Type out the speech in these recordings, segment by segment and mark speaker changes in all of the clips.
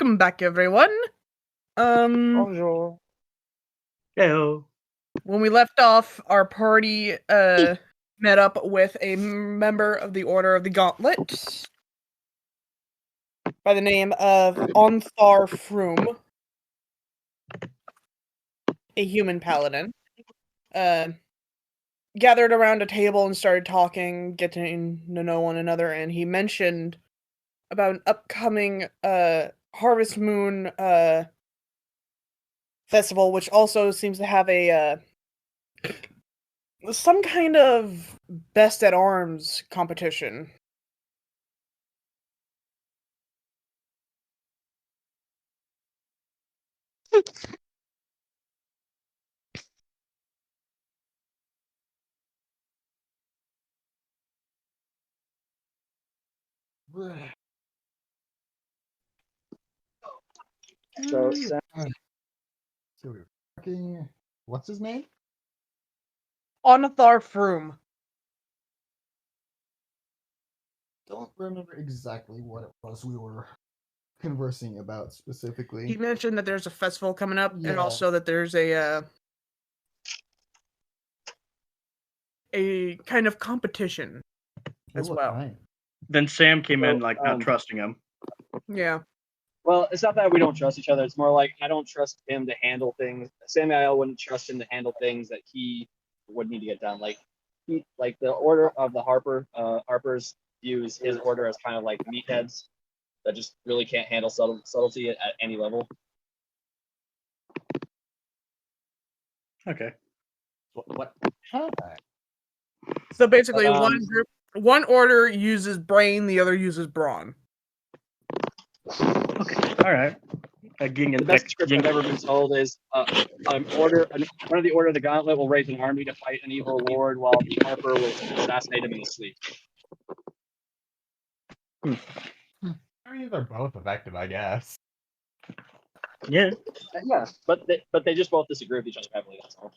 Speaker 1: welcome back, everyone.
Speaker 2: Bonjour.
Speaker 3: Hello.
Speaker 1: When we left off, our party met up with a member of the Order of the Gauntlet by the name of Onthar Froom, a human paladin. Gathered around a table and started talking, getting to know one another, and he mentioned about an upcoming Harvest Moon festival, which also seems to have a some kind of best at arms competition.
Speaker 2: So,
Speaker 4: So we're fucking. What's his name?
Speaker 1: Onthar Froom.
Speaker 4: Don't remember exactly what it was we were conversing about specifically.
Speaker 1: He mentioned that there's a festival coming up,
Speaker 4: Yeah.
Speaker 1: and also that there's a kind of competition as
Speaker 4: What
Speaker 1: well.
Speaker 4: kind?
Speaker 3: Then Sam came in like not trusting him.
Speaker 1: Yeah.
Speaker 2: well, it's not that we don't trust each other. It's more like I don't trust him to handle things. Samuel wouldn't trust him to handle things that he would need to get done. Like the order of the Harpers views his order as kind of like meatheads that just really can't handle subtlety at any level.
Speaker 3: Okay.
Speaker 4: What? Huh?
Speaker 1: So basically,
Speaker 2: But,
Speaker 1: one order uses brain, the other uses brawn.
Speaker 3: Okay. All right.
Speaker 2: The best description I've ever been told is one of the Order of the Gauntlet will raise an army to fight an evil lord, while the Harper will assassinate him in his sleep.
Speaker 4: I mean, they're both effective, I guess.
Speaker 3: Yeah.
Speaker 2: Yeah, but they just both disagree with each other heavily. That's all.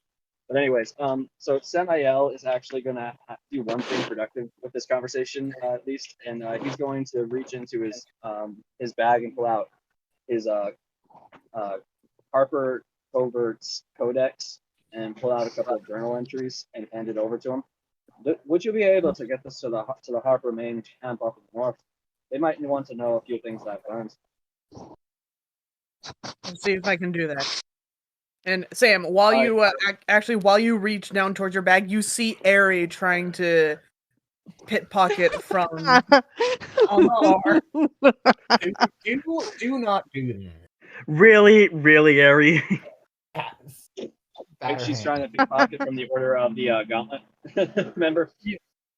Speaker 2: But anyways, so Samael is actually gonna do one thing productive with this conversation, at least, and he's going to reach into his bag and pull out his Harper Covert's Codex and pull out a couple of journal entries and hand it over to him. Would you be able to get this to the Harper main camp up in the north? They might want to know a few things that I've learned.
Speaker 1: Let's see if I can do that. And Sam, while you reach down towards your bag, you see Ari trying to pickpocket from Onthar.
Speaker 4: Do not do that.
Speaker 3: Really, Ari.
Speaker 2: Like she's trying to pickpocket from the Order of the Gauntlet. Remember?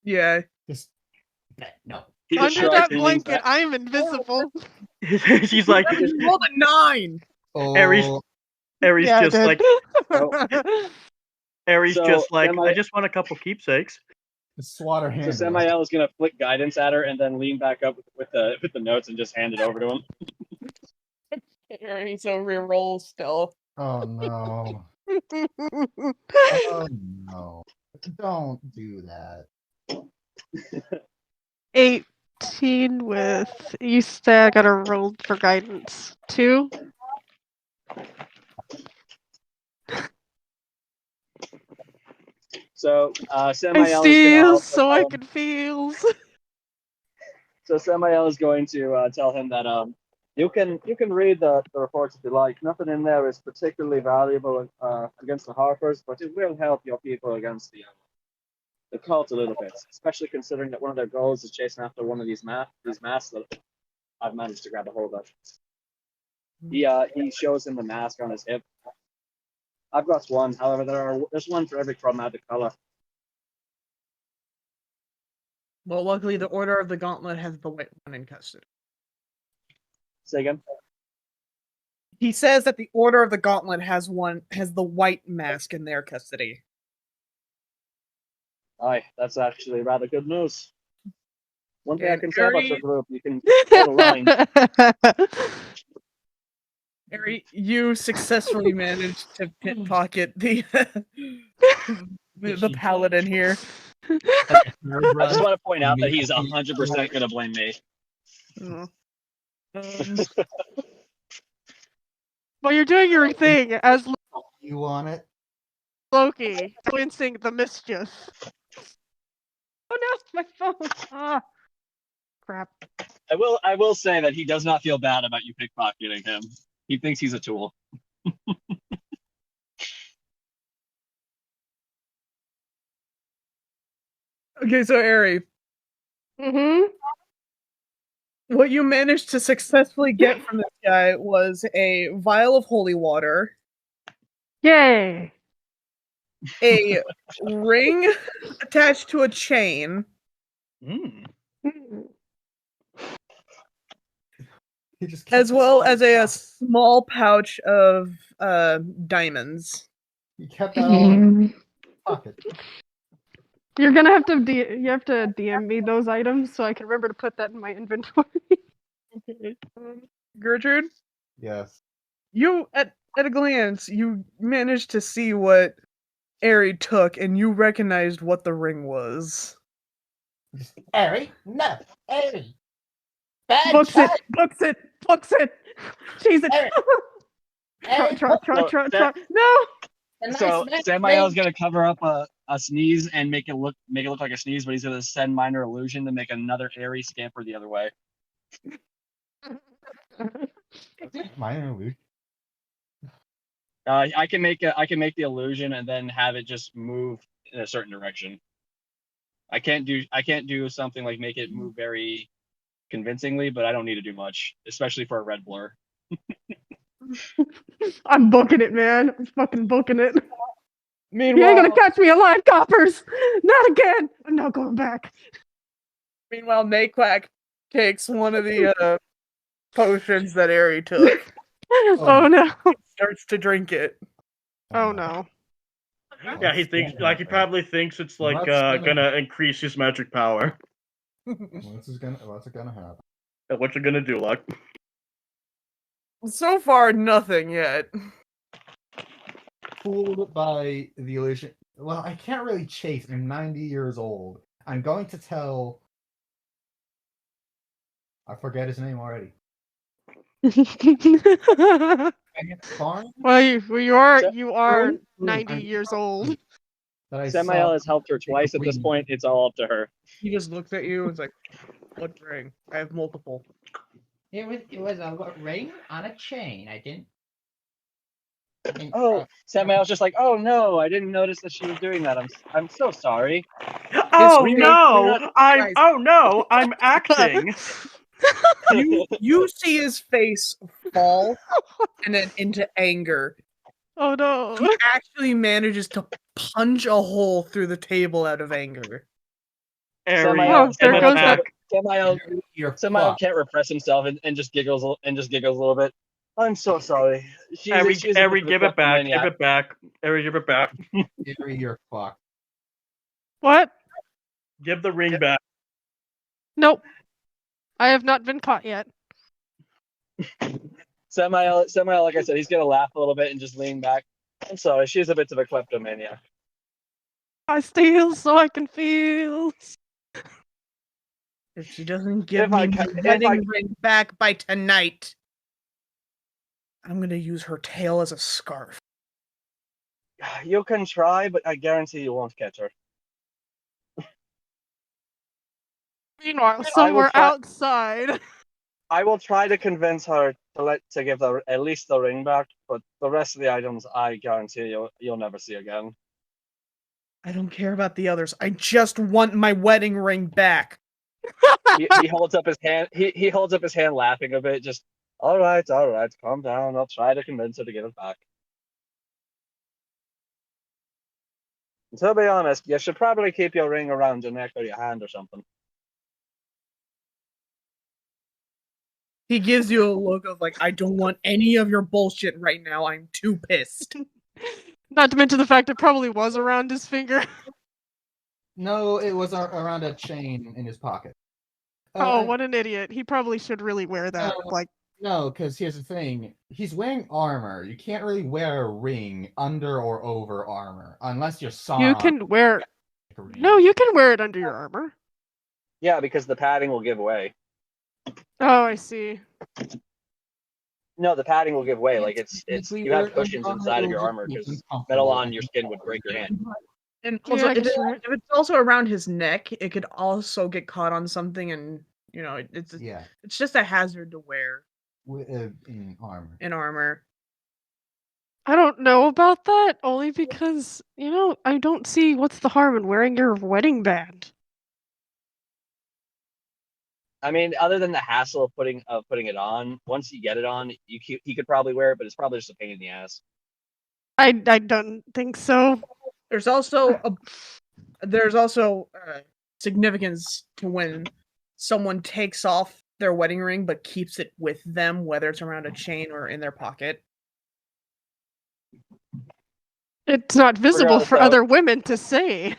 Speaker 1: Yeah.
Speaker 4: Just no.
Speaker 5: Under that blanket, I'm invisible.
Speaker 3: She's like,
Speaker 1: You rolled a 9.
Speaker 4: Oh,
Speaker 3: Aries
Speaker 5: Yeah, I
Speaker 3: just
Speaker 5: did.
Speaker 3: like, Aries
Speaker 2: So,
Speaker 3: just like,
Speaker 2: am
Speaker 3: I just want a couple keepsakes.
Speaker 4: Swatter hand.
Speaker 2: So Samael is gonna flick guidance at her and then lean back up with the notes and just hand it over to him.
Speaker 1: Ari, so reroll still.
Speaker 4: Oh no. Oh no. Don't do that.
Speaker 5: 18 with. You say I gotta roll for guidance. 2?
Speaker 2: So
Speaker 5: I
Speaker 2: Samael is gonna
Speaker 5: steal
Speaker 2: also
Speaker 5: so I
Speaker 2: tell him-
Speaker 5: can feels.
Speaker 2: So Samael is going to tell him that you can read the reports if you like. Nothing in there is particularly valuable against the Harpers, but it will help your people against the cult a little bit, especially considering that one of their goals is chasing after one of these masks that I've managed to grab a hold of. He shows him the mask on his hip. I've got one, however, there's one for every chromatic color.
Speaker 1: Well, luckily, the Order of the Gauntlet has the white one in custody.
Speaker 2: Say again?
Speaker 1: He says that the Order of the Gauntlet has the white mask in their custody.
Speaker 2: Aye, that's actually rather good news. One thing I
Speaker 1: And
Speaker 2: can say about
Speaker 1: Ari-
Speaker 2: your group, you can get a line.
Speaker 1: Ari, you successfully managed to pickpocket the paladin here.
Speaker 2: I just want to point out that he's 100% going to blame me.
Speaker 5: Well, you're doing your thing as
Speaker 4: You want it?
Speaker 5: Loki, influencing the mischief. Oh no, my phone! Ah, crap.
Speaker 2: I will say that he does not feel bad about you pickpocketing him. He thinks he's a tool.
Speaker 1: Okay, so Ari,
Speaker 5: Mm-hmm.
Speaker 1: what you managed to successfully get from this guy was a vial of holy water,
Speaker 5: Yay!
Speaker 1: a ring attached to a chain,
Speaker 3: Mm.
Speaker 4: He just kept
Speaker 1: as
Speaker 4: it
Speaker 1: well
Speaker 4: in
Speaker 1: as
Speaker 4: his
Speaker 1: a
Speaker 4: pocket.
Speaker 1: small pouch of diamonds.
Speaker 4: He kept that all in his pocket.
Speaker 5: You're gonna have to you have to DM me those items so I can remember to put that in my inventory.
Speaker 1: Gertrude,
Speaker 4: Yes.
Speaker 1: you at a glance, you managed to see what Ari took, and you recognized what the ring was.
Speaker 4: Harry? No. Harry. Bad
Speaker 5: Books
Speaker 4: child.
Speaker 5: it! Books it! Books it! Cheese it!
Speaker 4: Eric. Eric,
Speaker 5: Try. No!
Speaker 2: So Samael's gonna cover up a sneeze and make it look like a sneeze, but he's gonna send minor illusion to make another airy scamper the other way.
Speaker 4: Minor illusion.
Speaker 2: I can make the illusion and then have it just move in a certain direction. I can't do something like make it move very convincingly, but I don't need to do much, especially for a red blur.
Speaker 5: I'm booking it, man. I'm fucking booking it. You ain't
Speaker 1: Meanwhile,
Speaker 5: gonna catch me alive, coppers! Not again! I'm not going back.
Speaker 1: Naquack takes one of the potions that Ari took,
Speaker 5: Oh no.
Speaker 1: starts to drink it.
Speaker 5: Oh no.
Speaker 3: Yeah, he thinks he probably thinks it's like
Speaker 4: What's
Speaker 3: gonna increase his magic power.
Speaker 4: What's gonna happen?
Speaker 3: What you gonna do, Luck?
Speaker 1: So far, nothing yet.
Speaker 4: Fooled by the illusion. Well, I can't really chase. I'm 90 years old. I'm going to tell. I forget his name already. Farm?
Speaker 5: Well, you are
Speaker 2: So-
Speaker 5: 90 years old.
Speaker 4: That I
Speaker 2: Samael
Speaker 4: saw.
Speaker 2: has helped her twice at this point. It's all up to her.
Speaker 1: He just looks at you and is like, "What ring? I have multiple."
Speaker 6: It was a ring on a chain. I didn't.
Speaker 2: Oh, Samael's just like, oh no, I didn't notice that she was doing that. I'm so sorry.
Speaker 3: Oh
Speaker 1: we
Speaker 3: no!
Speaker 1: not-
Speaker 3: I'm
Speaker 1: guys.
Speaker 3: I'm acting.
Speaker 1: You see his face fall, and then into anger.
Speaker 5: Oh no.
Speaker 1: He actually manages to punch a hole through the table out of anger.
Speaker 3: Ari,
Speaker 2: Samael,
Speaker 5: Oh, there
Speaker 3: in the
Speaker 5: goes
Speaker 3: back.
Speaker 4: You're
Speaker 2: Samael
Speaker 4: fucked.
Speaker 2: can't repress himself and just giggles a little bit. I'm so sorry.
Speaker 3: Ari,
Speaker 2: She's a
Speaker 3: Ari,
Speaker 2: bit of a
Speaker 3: give it back.
Speaker 2: kleptomaniac.
Speaker 3: Give it back. Ari, give it back.
Speaker 4: Gary, you're fucked.
Speaker 5: What?
Speaker 3: Give the ring back.
Speaker 5: Nope. I have not been caught yet.
Speaker 2: Samael, like I said, he's gonna laugh a little bit and just lean back. I'm sorry, she's a bit of a kleptomaniac.
Speaker 5: I steal so I can feel.
Speaker 1: If she doesn't give
Speaker 2: If
Speaker 1: me
Speaker 2: I
Speaker 1: my
Speaker 2: ca- if
Speaker 1: wedding
Speaker 2: I-
Speaker 1: ring back by tonight, I'm gonna use her tail as a scarf.
Speaker 2: You can try, but I guarantee you won't catch her.
Speaker 5: Meanwhile, somewhere
Speaker 2: try-
Speaker 5: outside.
Speaker 2: I will try to convince her to give at least the ring back, but the rest of the items, I guarantee you'll never see again.
Speaker 1: I don't care about the others. I just want my wedding ring back.
Speaker 2: He holds up his hand. He holds up his hand, laughing a bit. Just all right, calm down. I'll try to convince her to give it back. And to be honest, you should probably keep your ring around your neck or your hand or something.
Speaker 1: He gives you a look of like, I don't want any of your bullshit right now. I'm too pissed.
Speaker 5: Not to mention the fact it probably was around his finger.
Speaker 4: No, it was around a chain in his pocket.
Speaker 5: Oh, what an idiot. He probably should really wear that. Like,
Speaker 4: No, because here's the thing. He's wearing armor. You can't really wear a ring under or over armor unless you're Sauron.
Speaker 5: you can wear. No, you can wear it under your armor.
Speaker 2: Yeah, because the padding will give way.
Speaker 5: Oh, I see.
Speaker 2: No, the padding will give way.
Speaker 4: It's
Speaker 2: Like it's
Speaker 4: technically
Speaker 2: you have
Speaker 4: where
Speaker 2: cushions
Speaker 4: under
Speaker 2: inside of
Speaker 4: it
Speaker 2: your
Speaker 4: will
Speaker 2: armor
Speaker 4: just
Speaker 2: because
Speaker 4: be uncomfortable
Speaker 2: metal on
Speaker 4: and
Speaker 2: your skin would break your hand.
Speaker 1: And
Speaker 5: Yeah,
Speaker 1: also,
Speaker 5: I guess you're right.
Speaker 1: if it's also around his neck, it could also get caught on something, and it's
Speaker 4: Yeah,
Speaker 1: it's just a hazard to wear
Speaker 4: in armor.
Speaker 1: in armor.
Speaker 5: I don't know about that, only because, I don't see what's the harm in wearing your wedding band.
Speaker 2: I mean, other than the hassle of putting it on, once you get it on, he could probably wear it, but it's probably just a pain in the ass.
Speaker 5: I don't think so.
Speaker 1: There's also significance to when someone takes off their wedding ring but keeps it with them, whether it's around a chain or in their pocket.
Speaker 5: It's not visible
Speaker 2: Regardless,
Speaker 5: for
Speaker 2: though-
Speaker 5: other women to see.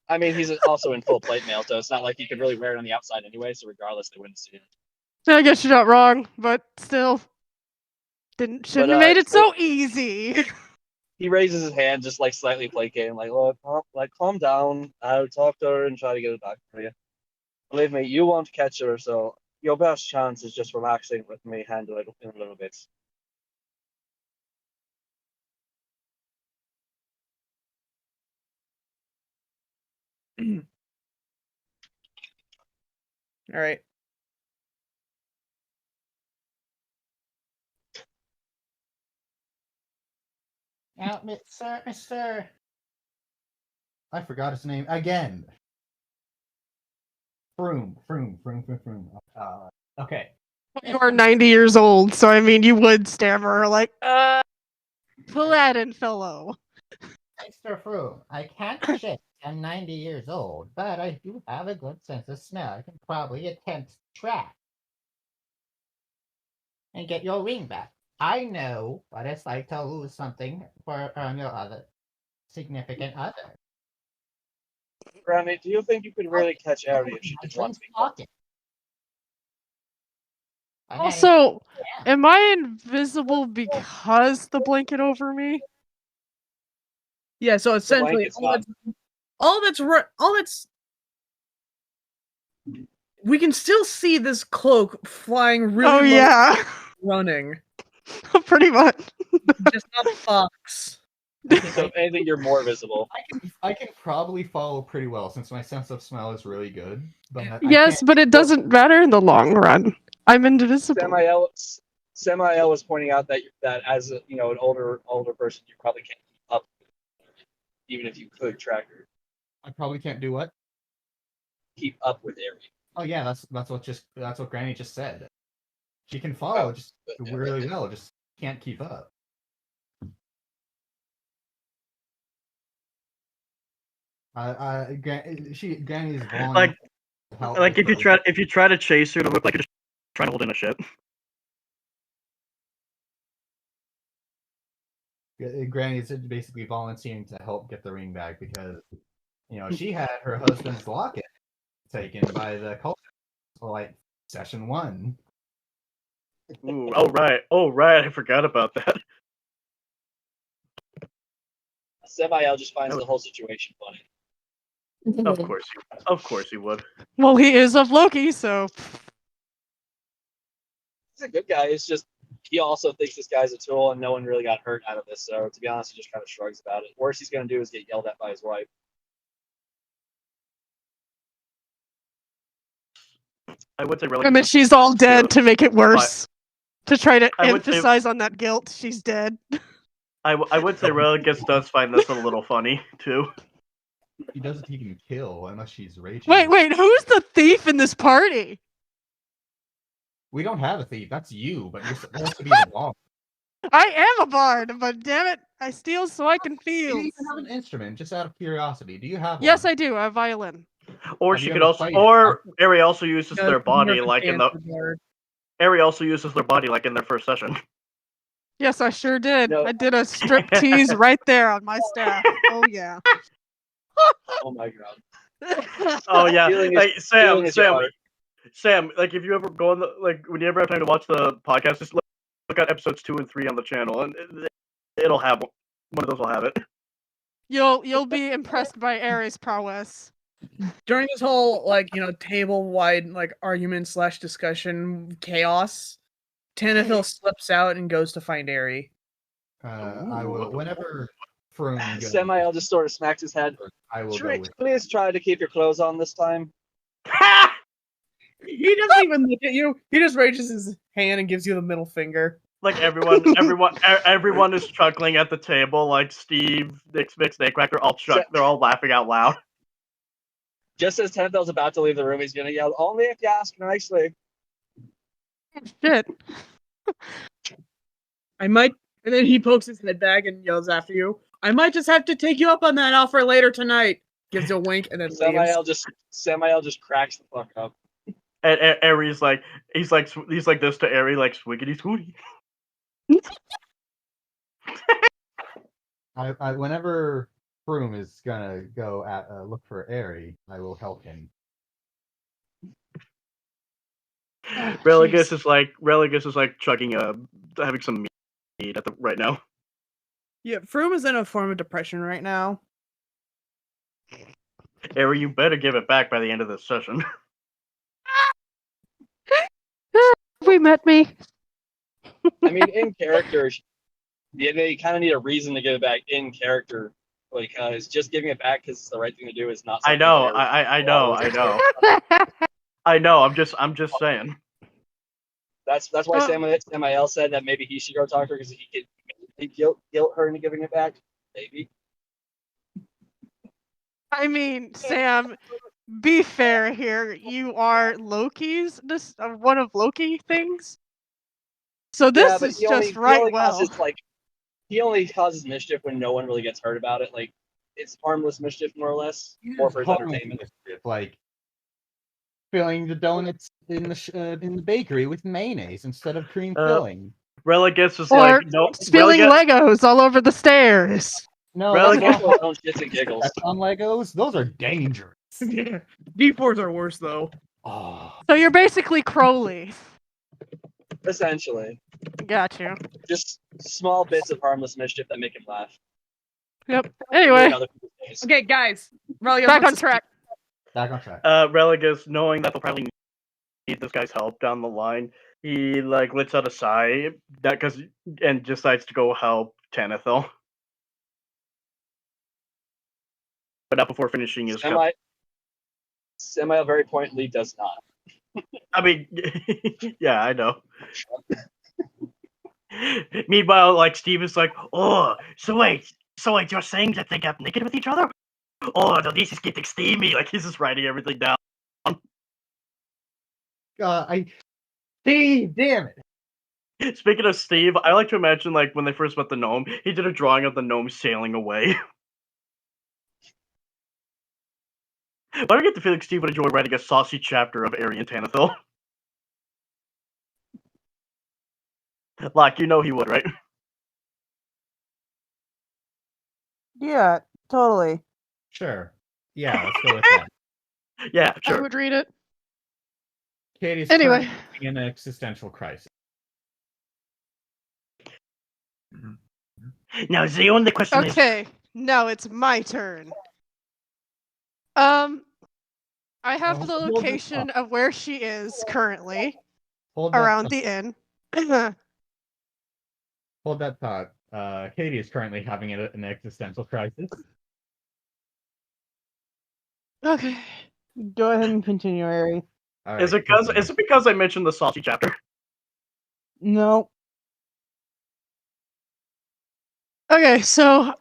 Speaker 2: I mean, he's also in full plate mail, so it's not like he could really wear it on the outside anyway. So regardless, they wouldn't see it.
Speaker 5: I guess you're not wrong, but still, shouldn't have made it so easy.
Speaker 2: He raises his hand, just like slightly placating, like, "Look, calm down. I'll talk to her and try to get it back for you. Believe me, you won't catch her, so your best chance is just relaxing with me, handle it in a little bit."
Speaker 1: All right.
Speaker 4: Now, Mister. I forgot his name again. Froom. Okay.
Speaker 5: You are 90 years old, so I mean, you would stammer like, pull that in, fellow.
Speaker 7: Mr. Froome, I can't shit. I'm 90 years old, but I do have a good sense of smell. I can probably attempt to track and get your ring back. I know what it's like to lose something for your other significant other.
Speaker 2: Granny, do you think you could really catch Ari if she did want to be caught?
Speaker 7: pocket.
Speaker 5: Also, am I invisible because the blanket over me?
Speaker 1: Yeah, so essentially, all that's we can still see this cloak flying really
Speaker 5: Oh
Speaker 1: low,
Speaker 5: yeah,
Speaker 1: running,
Speaker 5: pretty much.
Speaker 1: just not a fox.
Speaker 2: So if anything, you're more visible.
Speaker 4: I can probably follow pretty well since my sense of smell is really good. But
Speaker 5: Yes, but it doesn't matter in the long run. I'm invisible.
Speaker 2: Samael was pointing out that as an older person, you probably can't keep up, even if you could track her.
Speaker 4: I probably can't do what?
Speaker 2: Keep up with Ari.
Speaker 4: Oh yeah, that's what Granny just said. She can follow just really well, just can't keep up. Granny's
Speaker 3: Like if you try to chase her, it'll look like you're just trying to hold in a ship.
Speaker 4: Granny's basically volunteering to help get the ring back because she had her husband's locket taken by the cult like session 1.
Speaker 3: Ooh, oh right, I forgot about that.
Speaker 2: Samael just finds the whole situation funny.
Speaker 3: Of course he would.
Speaker 5: Well, he is of Loki, so.
Speaker 2: He's a good guy. It's just he also thinks this guy's a tool, and no one really got hurt out of this. So to be honest, he just kind of shrugs about it. Worst he's gonna do is get yelled at by his wife.
Speaker 3: I would say
Speaker 5: I mean, she's all dead to make it worse. To try to
Speaker 3: I would say-
Speaker 5: emphasize on that guilt, she's dead.
Speaker 3: I would say Religus does find this a little funny too.
Speaker 4: He doesn't even kill unless she's raging.
Speaker 5: Wait, who's the thief in this party?
Speaker 4: We don't have a thief. That's you, but you're supposed to be the boss.
Speaker 5: I am a bard, but damn it, I steal so I can
Speaker 4: Do
Speaker 5: feel.
Speaker 4: you even have an instrument? Just out of curiosity, do you have one?
Speaker 5: Yes, I do. A violin.
Speaker 3: Or
Speaker 4: Have
Speaker 3: she
Speaker 4: you
Speaker 3: could
Speaker 4: ever
Speaker 3: also,
Speaker 4: played
Speaker 3: or Ari also uses
Speaker 1: Yeah,
Speaker 3: their body
Speaker 1: you're
Speaker 3: like in
Speaker 1: the
Speaker 3: the.
Speaker 1: bard.
Speaker 3: Ari also uses their body like in their first session.
Speaker 5: Yes, I sure did.
Speaker 2: No.
Speaker 5: I did a strip tease right there on my staff. Oh yeah.
Speaker 2: Oh my god.
Speaker 3: Oh yeah,
Speaker 2: Feeling
Speaker 3: like
Speaker 2: feeling is your heart.
Speaker 3: Sam. Like if you ever go on the when you ever have time to watch the podcast, just look at episodes 2 and 3 on the channel, and it'll have one of those. Will have it.
Speaker 5: You'll be impressed by Ares' prowess.
Speaker 1: During this whole table-wide argument / discussion chaos, Tanithil slips out and goes to find Airy.
Speaker 4: I will, whenever Froome goes,
Speaker 2: Samael just sort of smacks his head.
Speaker 4: I will go with.
Speaker 2: Please try to keep your clothes on this time.
Speaker 1: He doesn't even look at you. He just raises his hand and gives you the middle finger.
Speaker 3: Like everyone is chuckling at the table. Like Steve, Nick, Snakecrack, they're all laughing out loud.
Speaker 2: Just as Tanithil's about to leave the room, he's gonna yell, "Only if you ask nicely."
Speaker 5: Shit.
Speaker 1: I might, and then he pokes his head back and yells after you. I might just have to take you up on that offer later tonight. Gives you a wink and then leaves.
Speaker 2: Samael just cracks the fuck up.
Speaker 3: And Airy's like, he's like this to Airy, like swiggity swooty.
Speaker 4: Whenever Froome is gonna go look for Airy, I will help him.
Speaker 3: Religus is like chugging having some meat right now.
Speaker 1: Yeah, Froome is in a form of depression right now.
Speaker 3: Airy, you better give it back by the end of this session.
Speaker 5: We met me.
Speaker 2: I mean, in character, they kind of need a reason to give it back in character, because just giving it back because it's the right thing to do is not.
Speaker 3: I know. I know. I'm just saying.
Speaker 2: That's why Samael said that maybe he should go talk to her because he could guilt her into giving it back. Maybe.
Speaker 5: I mean, Sam, be fair here. You are Loki's, one of Loki things. So this is just right well.
Speaker 2: He only causes mischief when no one really gets hurt about it. Like, it's harmless mischief, more or less, more for his entertainment.
Speaker 4: Mischief, like filling the donuts in the bakery with mayonnaise instead of cream filling.
Speaker 3: Religus is
Speaker 5: or
Speaker 3: like no
Speaker 5: spilling Legos all over the stairs.
Speaker 4: No,
Speaker 2: that's on shits and giggles.
Speaker 4: On Legos, those are dangerous.
Speaker 1: D4s are worse though.
Speaker 4: Oh.
Speaker 5: So you're basically Crowley.
Speaker 2: Essentially.
Speaker 5: Got you.
Speaker 2: Just small bits of harmless mischief that make him laugh.
Speaker 5: Yep. Anyway.
Speaker 1: Okay, guys.
Speaker 5: Back on track.
Speaker 3: Religus, knowing that they'll probably need this guy's help down the line, he like lets out a sigh and decides to go help Tanithil. But not before finishing his cup.
Speaker 2: Samael very pointedly does not.
Speaker 3: I mean, yeah, I know. Meanwhile, like Steve is like, "Oh, so wait, you're saying that they got naked with each other? Oh, no, this is getting steamy." Like he's just writing everything down.
Speaker 4: Steve, damn it.
Speaker 3: Speaking of Steve, I like to imagine like when they first met the gnome, he did a drawing of the gnome sailing away. But I get the feeling Steve would enjoy writing a saucy chapter of Airy and Tanithil. Like, you know he would, right?
Speaker 1: Yeah, totally.
Speaker 4: Sure. Yeah, let's go with that.
Speaker 3: Yeah, sure.
Speaker 5: I would read it.
Speaker 4: Katie's
Speaker 5: anyway
Speaker 4: in an existential crisis.
Speaker 3: Now, the only question is...
Speaker 5: Okay, now it's my turn. I have the location of where she is currently around the inn.
Speaker 4: Hold that thought. Katie is currently having an existential crisis.
Speaker 5: Okay.
Speaker 1: Go ahead and continue, Airy.
Speaker 4: Right,
Speaker 3: is it because I mentioned the saucy chapter?
Speaker 1: No.
Speaker 5: Okay, so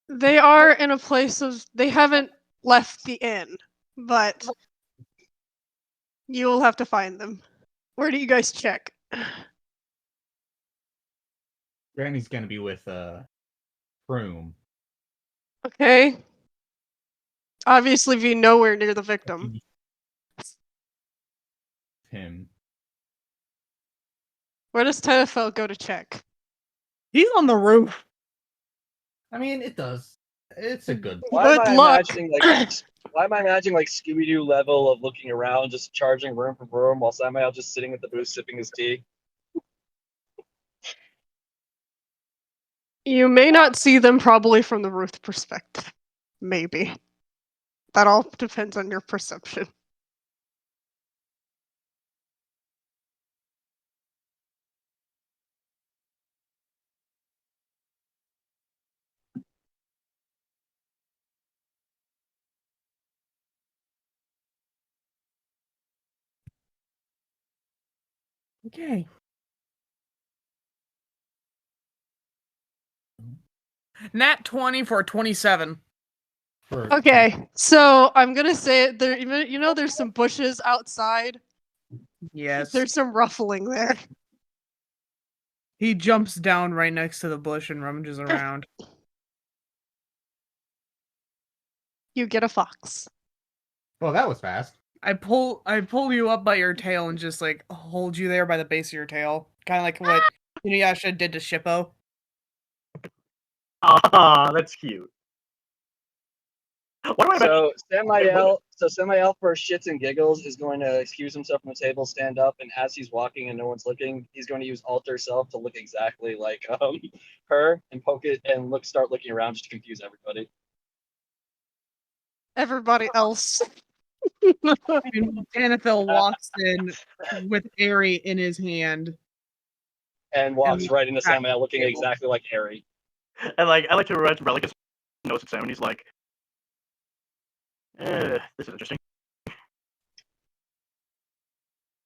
Speaker 5: they are in a place they haven't left the inn, but you will have to find them. Where do you guys check?
Speaker 4: Granny's gonna be with Froome.
Speaker 5: Okay. Obviously be nowhere near the victim.
Speaker 4: Him.
Speaker 5: Where does Tanithil go to check?
Speaker 1: He's on the roof.
Speaker 4: I mean, it does. It's a good.
Speaker 2: Why am I imagining like Scooby-Doo level of looking around, just charging room for room, while Samael just sitting at the booth sipping his tea?
Speaker 5: You may not see them probably from the roof perspective. Maybe. That all depends on your perception.
Speaker 1: Okay. Nat 20 for 27.
Speaker 5: Okay, so I'm gonna say there. You know, there's some bushes outside.
Speaker 1: Yes.
Speaker 5: There's some ruffling there.
Speaker 1: He jumps down right next to the bush and rummages around.
Speaker 5: You get a fox.
Speaker 4: Well, that was fast.
Speaker 1: I pull you up by your tail and just like hold you there by the base of your tail. Kind of like what Inuyasha did to Shippo.
Speaker 3: Ah, that's cute. What do I
Speaker 2: So Samael, for shits and giggles, is going to excuse himself from the table, stand up, and as he's walking and no one's looking, he's going to use alter self to look exactly like her and poke it and start looking around just to confuse everybody.
Speaker 5: Everybody else.
Speaker 1: Anethel walks in with Aerie in his hand.
Speaker 2: And walks right into Samael looking exactly like Aerie.
Speaker 3: And like I like to read Religus notes at Sam, and he's like, this is interesting.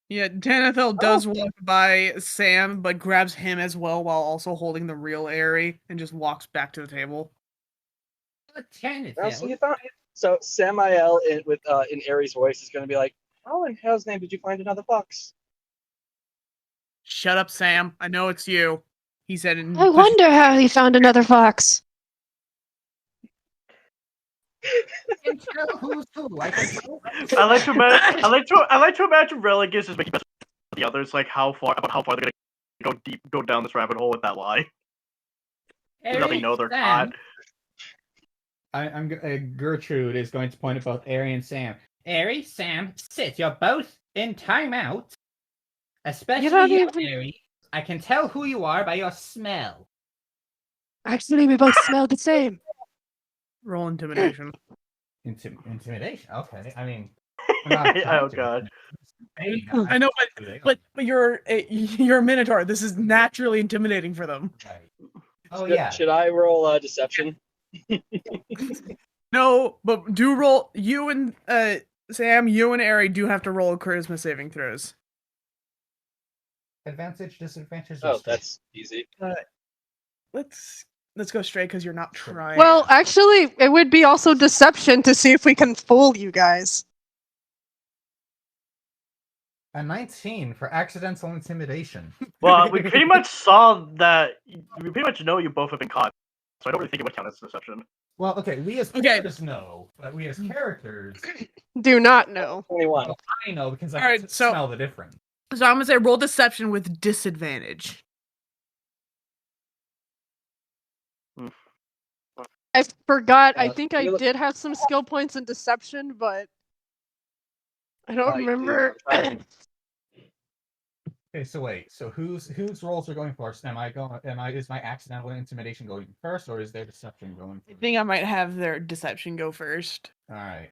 Speaker 1: Yeah, Tanethel does walk by Sam, but grabs him as well while also holding the real Aerie and just walks back to the table.
Speaker 2: So Samael in Aerie's voice is going to be like, "How in hell's name did you find another fox?"
Speaker 1: Shut up, Sam. I know it's you. He said.
Speaker 5: I wonder how he found another fox.
Speaker 7: Who's who? I
Speaker 3: I like to imagine Religus is making best of the others, like how far they're gonna go down this rabbit hole with that lie. Now they know they're caught.
Speaker 4: Gertrude is going to point at both Aerie and Sam.
Speaker 7: Aerie, Sam, sit. You're both in timeout. Especially you, Aerie. I can tell who you are by your smell.
Speaker 5: Actually, we both smell the same.
Speaker 1: Roll intimidation.
Speaker 4: Intimidation. Okay. I mean.
Speaker 3: Oh god.
Speaker 1: I know, but you're a Minotaur. This is naturally intimidating for them.
Speaker 4: Right. Oh yeah.
Speaker 2: Should I roll deception?
Speaker 1: No, but do roll. You and Sam, you and Aerie do have to roll charisma saving throws.
Speaker 4: Advantage, disadvantage.
Speaker 2: Oh, that's easy.
Speaker 1: Let's go straight because you're not trying.
Speaker 5: Well, actually, it would be also deception to see if we can fool you guys.
Speaker 4: A 19 for accidental intimidation.
Speaker 3: Well, we pretty much saw that. We pretty much know you both have been caught, so I don't really think it would count as deception.
Speaker 4: Well, okay, we as players know, but we as characters
Speaker 5: do not know.
Speaker 2: 21.
Speaker 4: Well, I know because I
Speaker 1: Alright,
Speaker 4: can
Speaker 1: so-
Speaker 4: smell the difference.
Speaker 1: So I'm gonna say roll deception with disadvantage.
Speaker 5: I forgot. I
Speaker 2: Yeah,
Speaker 5: think I did have some skill points in deception, but I don't remember.
Speaker 4: Okay, so wait. So whose rolls are going first? Is my accidental intimidation going first, or is their deception going
Speaker 1: I
Speaker 4: first?
Speaker 1: think I might have their deception go first.
Speaker 4: All right.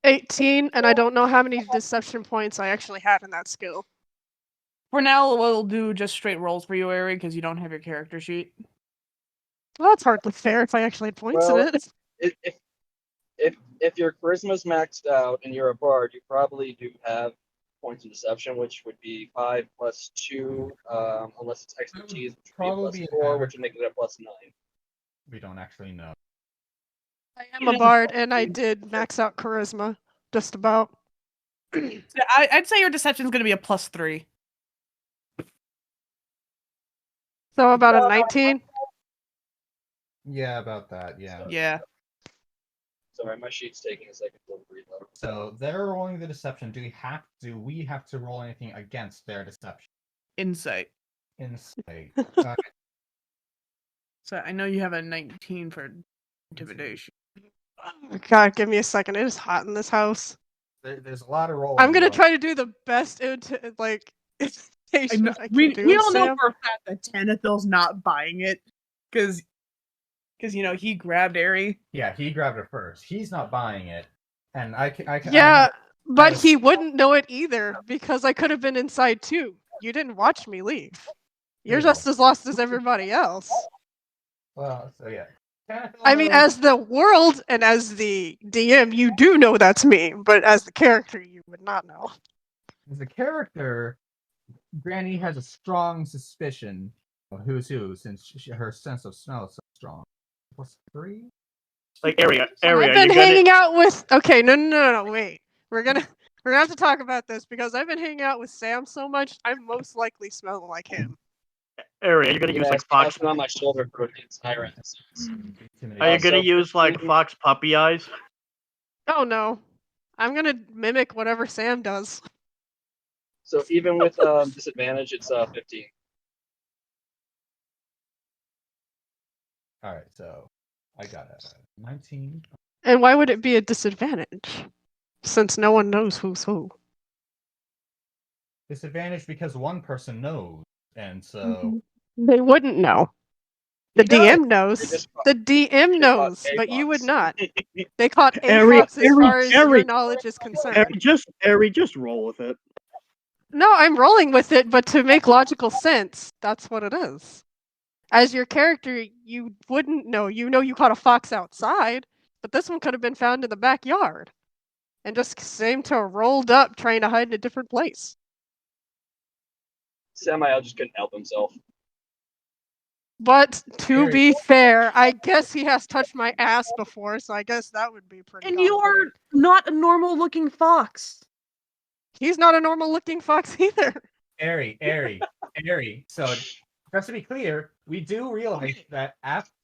Speaker 5: 18, and I don't know how many deception points I actually had in that skill.
Speaker 1: For now, we'll do just straight rolls for you, Aerie, because you don't have your character sheet.
Speaker 5: Well, that's hardly fair if I actually had points
Speaker 2: Well,
Speaker 5: in it.
Speaker 2: If your charisma's maxed out and you're a bard, you probably do have points of deception, which would be 5 plus 2, unless it's expertise, which would
Speaker 4: Probably
Speaker 2: be a plus 4, which would make it a plus 9.
Speaker 4: We don't actually know.
Speaker 5: I am a bard, and I did max out charisma, just about.
Speaker 1: I'd say your deception's gonna be a plus 3.
Speaker 5: So about a 19?
Speaker 4: Yeah, about that. Yeah.
Speaker 1: Yeah.
Speaker 2: Sorry, my sheet's taking a second to reload.
Speaker 4: So they're rolling the deception. Do we have to roll anything against their deception?
Speaker 1: Insight.
Speaker 4: Insight.
Speaker 1: So I know you have a 19 for intimidation.
Speaker 5: Oh, God, give me a second. It is hot in this house.
Speaker 4: There's a lot of rolling.
Speaker 5: I'm gonna
Speaker 4: but-
Speaker 5: try to do the best intimidation I can
Speaker 1: We
Speaker 5: do,
Speaker 1: all know
Speaker 5: Sam.
Speaker 1: for a fact that Tanethel's not buying it, because he grabbed Aerie.
Speaker 4: Yeah, he grabbed it first. He's not buying it, and I can.
Speaker 5: Yeah, but
Speaker 4: I-
Speaker 5: he wouldn't know it either, because I could have been inside too. You didn't watch me leave. You're
Speaker 4: Yeah.
Speaker 5: just as lost as everybody else.
Speaker 4: Well, so yeah.
Speaker 5: I mean, as the world and as the DM, you do know that's me, but as the character, you would not know.
Speaker 4: As a character, Granny has a strong suspicion of who's who, since her sense of smell is so strong. Plus 3?
Speaker 3: Like area,
Speaker 5: I've been hanging out with. Okay, no, wait. We're gonna have to talk about this because I've been hanging out with Sam so much. I most likely smell like him.
Speaker 3: Area, you're gonna use like fox.
Speaker 2: I've been on my shoulder for the entire episode.
Speaker 3: Are you gonna
Speaker 2: So
Speaker 3: use like
Speaker 2: 15.
Speaker 3: fox puppy eyes?
Speaker 5: Oh no, I'm gonna mimic whatever Sam does.
Speaker 2: So even with disadvantage, it's 15.
Speaker 4: All right, so I got a 19.
Speaker 5: And why would it be a disadvantage? Since no one knows who's who.
Speaker 4: Disadvantage because one person knows, and so
Speaker 5: They wouldn't know. The
Speaker 4: He does.
Speaker 5: DM knows.
Speaker 2: just-
Speaker 5: The DM
Speaker 2: they
Speaker 5: knows,
Speaker 2: caught
Speaker 5: but you would
Speaker 2: A-Fox.
Speaker 5: not. They caught a
Speaker 3: Ari,
Speaker 5: fox as far as your
Speaker 3: Ari,
Speaker 5: knowledge is concerned.
Speaker 3: Just roll with it.
Speaker 5: No, I'm rolling with it, but to make logical sense, that's what it is. As your character, you wouldn't know. You know you caught a fox outside, but this one could have been found in the backyard. And just seemed to have rolled up trying to hide in a different place.
Speaker 2: Samael just couldn't help himself.
Speaker 5: But to
Speaker 4: Very
Speaker 5: be fair, I guess he has touched my ass before, so I guess that would be pretty
Speaker 1: And you are
Speaker 5: confident.
Speaker 1: not a normal looking fox.
Speaker 5: He's not a normal looking fox either.
Speaker 4: Airy. So just to be clear, we do realize that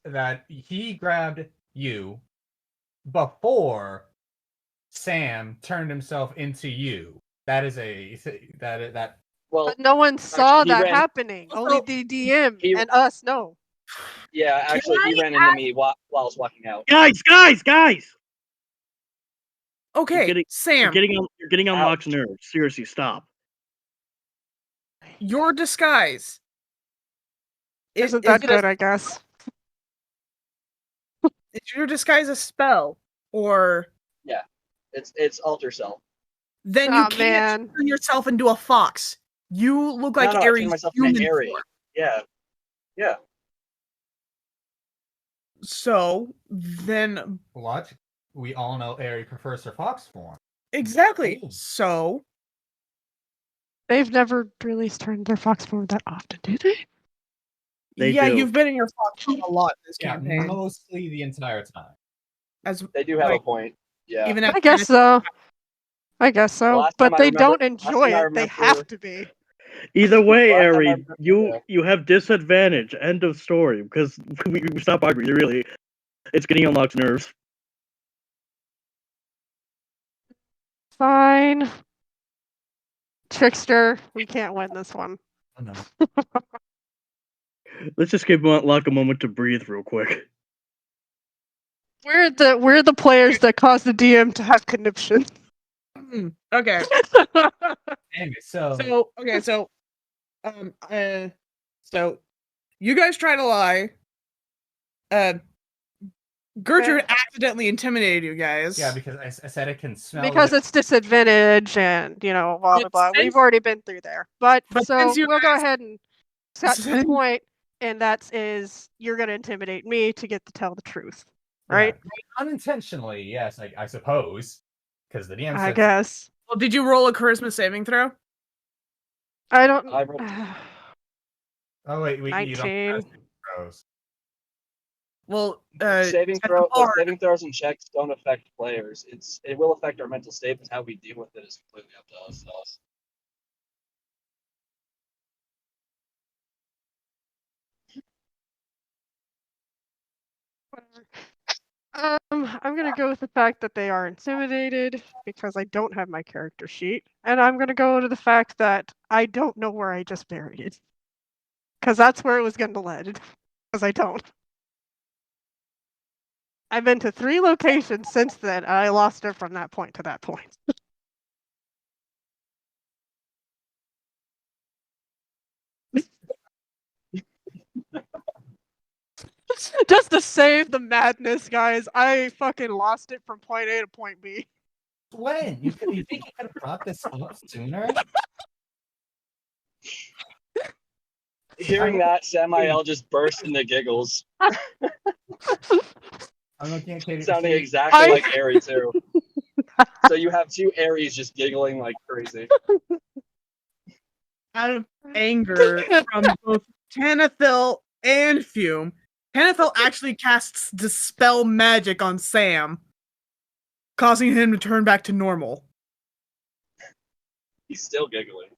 Speaker 4: that he grabbed you before Sam turned himself into you. That is that.
Speaker 2: Well,
Speaker 5: But no one saw
Speaker 2: actually, he
Speaker 5: that
Speaker 2: ran-
Speaker 5: happening. Only the DM
Speaker 2: he-
Speaker 5: and us know.
Speaker 2: yeah, actually, he ran into me while I was walking out.
Speaker 3: Guys!
Speaker 1: Okay,
Speaker 3: You're
Speaker 1: Sam,
Speaker 3: You're getting on
Speaker 2: Ouch.
Speaker 3: Locke's nerves. Seriously, stop.
Speaker 1: your disguise.
Speaker 5: Isn't that good, I guess?
Speaker 1: Is your disguise a spell? Or
Speaker 2: It's alter self.
Speaker 1: then
Speaker 5: Aw,
Speaker 1: you can't
Speaker 5: man.
Speaker 1: turn yourself into a fox. You look like
Speaker 2: No, I turned
Speaker 1: Aries'
Speaker 2: myself into
Speaker 1: human
Speaker 2: Aries.
Speaker 1: form.
Speaker 2: Yeah.
Speaker 1: So then
Speaker 4: What? We all know Airy prefers her fox form.
Speaker 1: exactly.
Speaker 4: Ooh.
Speaker 1: So
Speaker 5: They've never really turned their fox form that often, do they?
Speaker 3: They
Speaker 1: yeah,
Speaker 3: do.
Speaker 1: you've been in your fox form a lot this
Speaker 4: Yeah,
Speaker 1: campaign.
Speaker 4: mostly the entire time.
Speaker 1: As
Speaker 2: They do have
Speaker 1: Like,
Speaker 2: a point. Yeah.
Speaker 1: even
Speaker 5: I guess so.
Speaker 2: last
Speaker 5: But
Speaker 2: time I
Speaker 5: they
Speaker 2: remember-
Speaker 5: don't
Speaker 2: last
Speaker 5: enjoy
Speaker 2: thing I
Speaker 5: it. They
Speaker 2: remember-
Speaker 5: have to be.
Speaker 3: Either way,
Speaker 2: Last time I
Speaker 3: Ari,
Speaker 2: remember-
Speaker 3: you have disadvantage. End of story. Because we stop arguing. Really, it's getting on Locke's nerves.
Speaker 5: Fine. Trickster, we can't win this one.
Speaker 4: Oh, no.
Speaker 3: Let's just give Locke a moment to breathe real quick.
Speaker 5: We're the players that cause the DM to have conniption.
Speaker 1: okay.
Speaker 4: Anyway, so
Speaker 1: So you guys try to lie. Gertrude accidentally intimidated you guys.
Speaker 4: yeah, because I said it can smell.
Speaker 5: Because it's disadvantage and blah blah
Speaker 1: But
Speaker 5: blah. We've
Speaker 1: since-
Speaker 5: already been through there. But
Speaker 1: But
Speaker 5: so
Speaker 1: since you
Speaker 5: we'll go
Speaker 1: guys-
Speaker 5: ahead and set the
Speaker 1: Since-
Speaker 5: point, and that is you're gonna intimidate me to get to tell the truth. Right?
Speaker 4: Unintentionally, yes, I suppose. Because the DM
Speaker 5: I
Speaker 4: says
Speaker 5: guess.
Speaker 1: Well, did you roll a charisma saving throw?
Speaker 5: I don't
Speaker 2: I rolled-
Speaker 4: oh wait, you don't
Speaker 5: 19.
Speaker 4: have throws.
Speaker 1: Well,
Speaker 2: saving
Speaker 1: at
Speaker 2: throws
Speaker 1: the bar-
Speaker 2: and checks don't affect players. It will affect our mental state, but how we deal with it is completely up to us.
Speaker 5: I'm gonna go with the fact that they are intimidated because I don't have my character sheet, and I'm gonna go to the fact that I don't know where I just buried it, because that's where it was gonna lead. Because I don't. I've been to 3 locations since then, and I lost it from that point to that point. Just to save the madness, guys, I fucking lost it from point A to point B.
Speaker 7: When? You think you could have brought this up sooner?
Speaker 2: Hearing that, Samael just burst into giggles,
Speaker 4: I'm looking at Katie.
Speaker 2: sounding exactly like Harry too. So you have two Aries just giggling like crazy.
Speaker 1: Out of anger from both Tanithil and Fume, Tanithil actually casts Dispel Magic on Sam, causing him to turn back to normal.
Speaker 2: He's still giggling.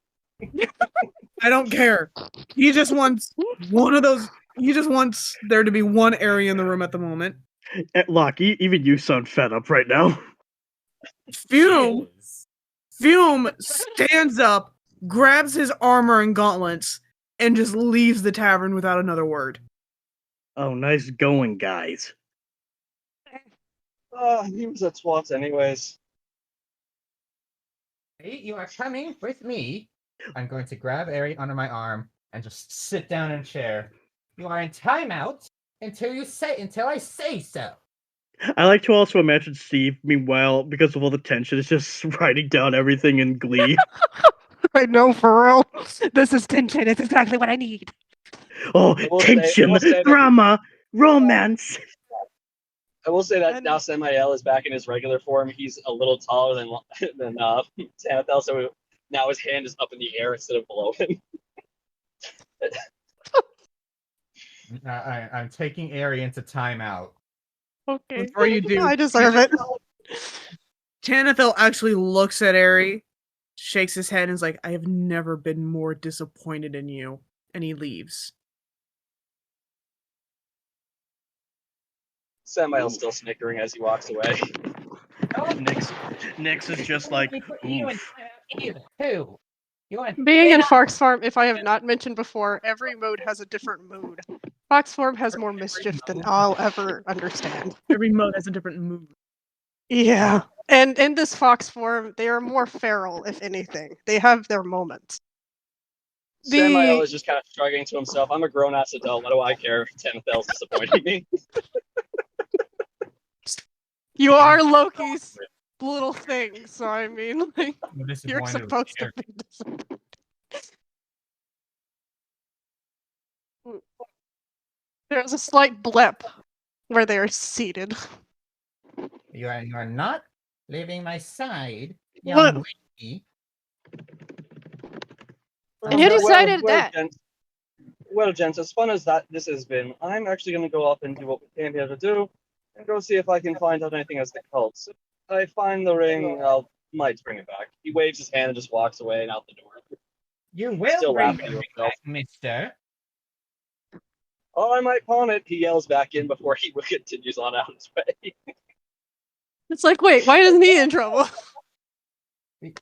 Speaker 1: I don't care. He just wants one of those. He just wants there to be one area in the room at the moment.
Speaker 3: Locke, even you sound fed up right now.
Speaker 1: Fume stands up, grabs his armor and gauntlets, and just leaves the tavern without another word.
Speaker 3: Oh, nice going, guys.
Speaker 2: He was a twat anyways.
Speaker 7: Hey, you are coming with me. I'm going to grab Ari under my arm and just sit down in a chair. You are in timeout until I say so.
Speaker 3: I like to also imagine Steve, meanwhile, because of all the tension, is just writing down everything in glee.
Speaker 5: I know, for real. This is tension. It's exactly what I need.
Speaker 3: Oh,
Speaker 2: I will
Speaker 3: tension,
Speaker 2: say that-
Speaker 3: drama, romance.
Speaker 2: I will say that
Speaker 5: And-
Speaker 2: now Samael is back in his regular form. He's a little taller than Tanithel, so now his hand is up in the air instead of below him.
Speaker 7: I'm taking Ari into timeout.
Speaker 5: Okay.
Speaker 1: Before you do,
Speaker 5: I deserve it.
Speaker 1: Tanithil actually looks at Ari, shakes his head, and is like, I have never been more disappointed in you. And he leaves.
Speaker 2: Samael's still snickering as he walks away.
Speaker 3: Nix is just like,
Speaker 7: you in
Speaker 3: oof.
Speaker 7: timeout either, too. You want
Speaker 5: Being in Fox Farm, if I have not mentioned before, every mode has a different mood. Fox Farm has more mischief than I'll ever understand.
Speaker 1: Every mode has a different mood.
Speaker 5: Yeah. And in this Fox Form, they are more feral, if anything. They have their moments.
Speaker 2: Samael is just kind of shrugging to himself. I'm a grown-ass adult. What do I care if Tanithel's disappointing me?
Speaker 5: You are Loki's little thing, so I mean, like,
Speaker 7: I'm
Speaker 5: you're
Speaker 7: disappointed with
Speaker 5: supposed to
Speaker 7: Ari.
Speaker 5: be disappointed. There's a slight blip where they're seated.
Speaker 7: You are not leaving my side,
Speaker 5: What?
Speaker 7: young lady.
Speaker 5: And who decided that?
Speaker 2: Well, gents, as fun as this has been, I'm actually going to go off and do what we came here to do, and go see if I can find out anything as the cult. So if I find the ring, might bring it back. He waves his hand and just walks away and out the door.
Speaker 7: You will
Speaker 2: Still
Speaker 7: bring
Speaker 2: laughing to
Speaker 7: it
Speaker 2: himself.
Speaker 7: back, mister.
Speaker 2: Oh, I might pawn it. He yells back in before he continues on out his way.
Speaker 5: It's like, wait, why isn't he in trouble?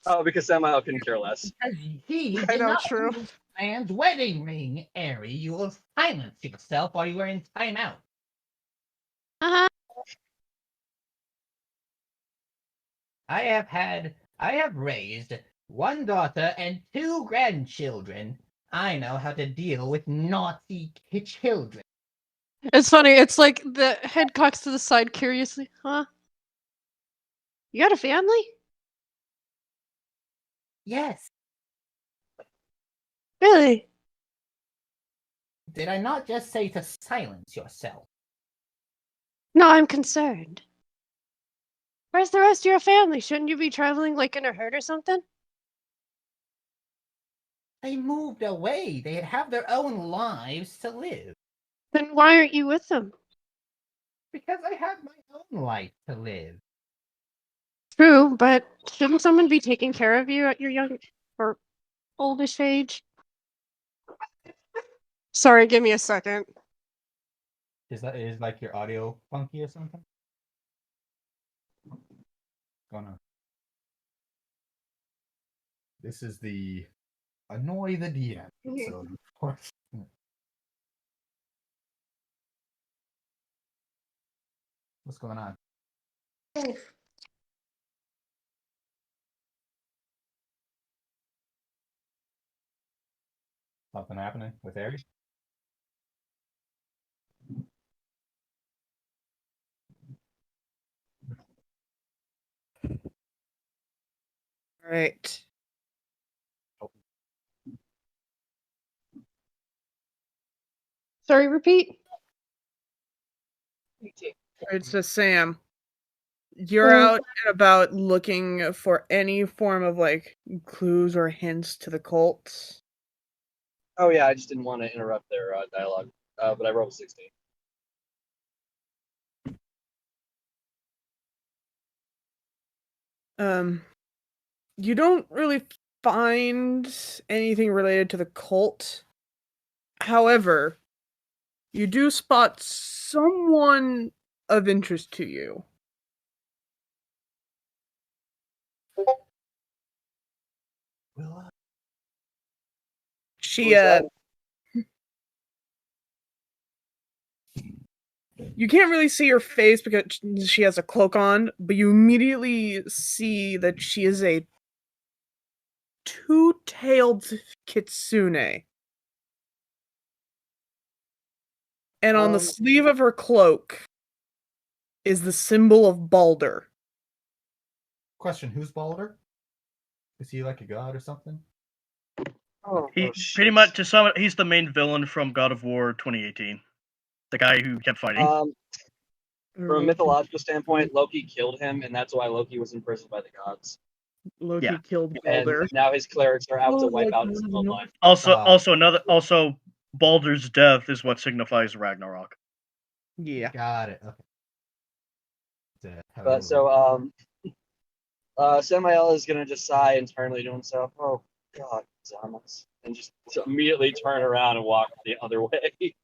Speaker 2: Oh, because Samael couldn't care less.
Speaker 7: Because he
Speaker 5: I
Speaker 7: did
Speaker 5: know,
Speaker 7: not
Speaker 5: true.
Speaker 7: use man's wedding ring, Ari. You will silence yourself while you are in timeout.
Speaker 5: Uh-huh.
Speaker 7: I have raised one daughter and 2 grandchildren. I know how to deal with naughty children.
Speaker 5: It's funny, it's like the head cocks to the side curiously. Huh? You got a family?
Speaker 7: Yes.
Speaker 5: Really?
Speaker 7: Did I not just say to silence yourself?
Speaker 5: No, I'm concerned. Where's the rest of your family? Shouldn't you be traveling like in a herd or something?
Speaker 7: They moved away. They have their own lives to live.
Speaker 5: Then why aren't you with them?
Speaker 7: Because I have my own life to live.
Speaker 5: True, but shouldn't someone be taking care of you at your young or oldish age? Sorry, give me a second.
Speaker 7: Is like your audio funky or something? What's going on? This is the Annoy the DM episode, of course. What's going on? Something happening with Aries?
Speaker 1: Right.
Speaker 5: Sorry, repeat.
Speaker 1: It's a Sam. You're out and about looking for any form of like clues or hints to the cult.
Speaker 2: Oh yeah, I just didn't want to interrupt their dialogue, but I rolled a 16.
Speaker 1: You don't really find anything related to the cult. However, you do spot someone of interest to you. She
Speaker 2: Who's that?
Speaker 1: you can't really see her face because she has a cloak on, but you immediately see that she is a two-tailed kitsune. And on the sleeve of her cloak is the symbol of Balder.
Speaker 4: Question: Who's Balder? Is he like a god or something?
Speaker 3: Pretty much to sum it, he's the main villain from God of War 2018. The guy who kept fighting.
Speaker 2: From a mythological standpoint, Loki killed him, and that's why Loki was imprisoned by the gods.
Speaker 1: Loki killed Balder.
Speaker 2: And now his clerics are out to wipe out his own life.
Speaker 3: Also, Balder's death is what signifies Ragnarok.
Speaker 1: Yeah.
Speaker 4: Got it. Okay.
Speaker 2: But so, Samael is gonna just sigh internally to himself. Oh God, Zamas, and just immediately turn around and walk the other way.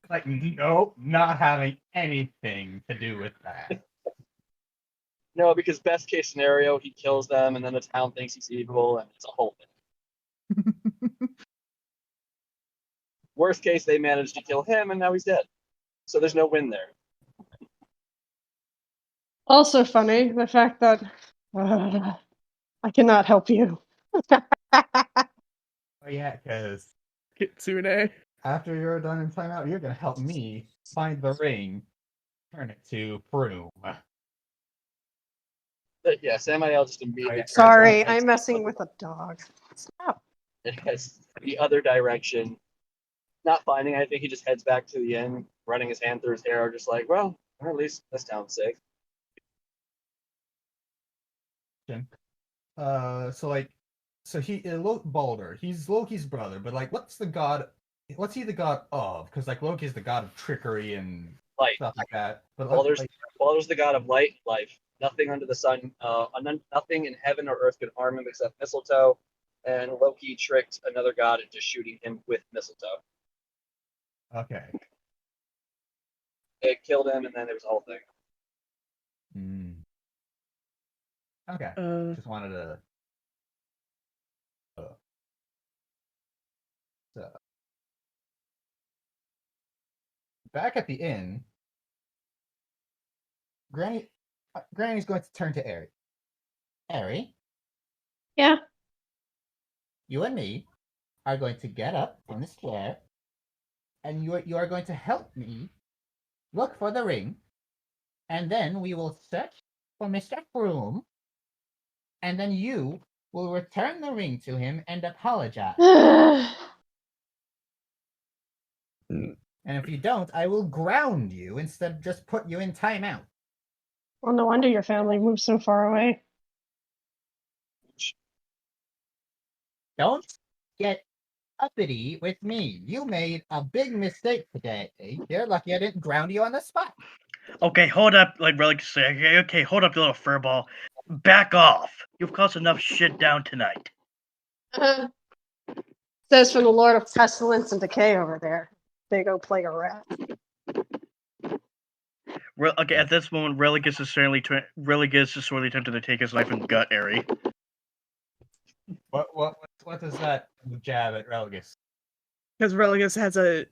Speaker 4: Like, nope, not having anything to do with that.
Speaker 2: No, because best case scenario, he kills them, and then the town thinks he's evil, and it's a whole thing. Worst case, they managed to kill him, and now he's dead. So there's no win there.
Speaker 5: Also funny, the fact that I cannot help you.
Speaker 4: Oh yeah, because
Speaker 1: Kitsune.
Speaker 4: after you're done in timeout, you're gonna help me find the ring, turn it to Broom.
Speaker 2: But yeah, Samael just immediately.
Speaker 5: Sorry, I'm messing with a dog. Stop.
Speaker 2: It has the other direction. Not finding anything, he just heads back to the inn, running his hand through his hair, just like, well, at least this town's safe.
Speaker 4: So Balder, he's Loki's brother, but like, what's he the god of? Because like Loki's the god of trickery and
Speaker 2: Light.
Speaker 4: stuff like that. But
Speaker 2: Balder's the god of light and life. Nothing under the sun, nothing in heaven or earth could harm him except mistletoe. And Loki tricked another god into shooting him with mistletoe.
Speaker 4: Okay.
Speaker 2: It killed him, and then there was a whole thing.
Speaker 4: Okay. Just wanted to. So back at the inn, Granny's going to turn to Eri. Eri?
Speaker 5: Yeah?
Speaker 7: You and me are going to get up from this chair, and you are going to help me look for the ring, and then we will search for Mr. Broom, and then you will return the ring to him and apologize. And if you don't, I will ground you instead of just put you in timeout.
Speaker 5: Well, no wonder your family moved so far away.
Speaker 7: Don't get uppity with me. You made a big mistake today. You're lucky I didn't ground you on the spot.
Speaker 3: Okay, hold up, like Relic say. Okay, hold up, you little furball. Back off. You've caused enough shit down tonight.
Speaker 5: Says from the Lord of Pestilence and Decay over there. Big old plague of rat.
Speaker 3: Okay, at this moment, Relic is sorely tempted to take his knife and gut Eri.
Speaker 4: What does that jab at Religus?
Speaker 1: Because Religus has a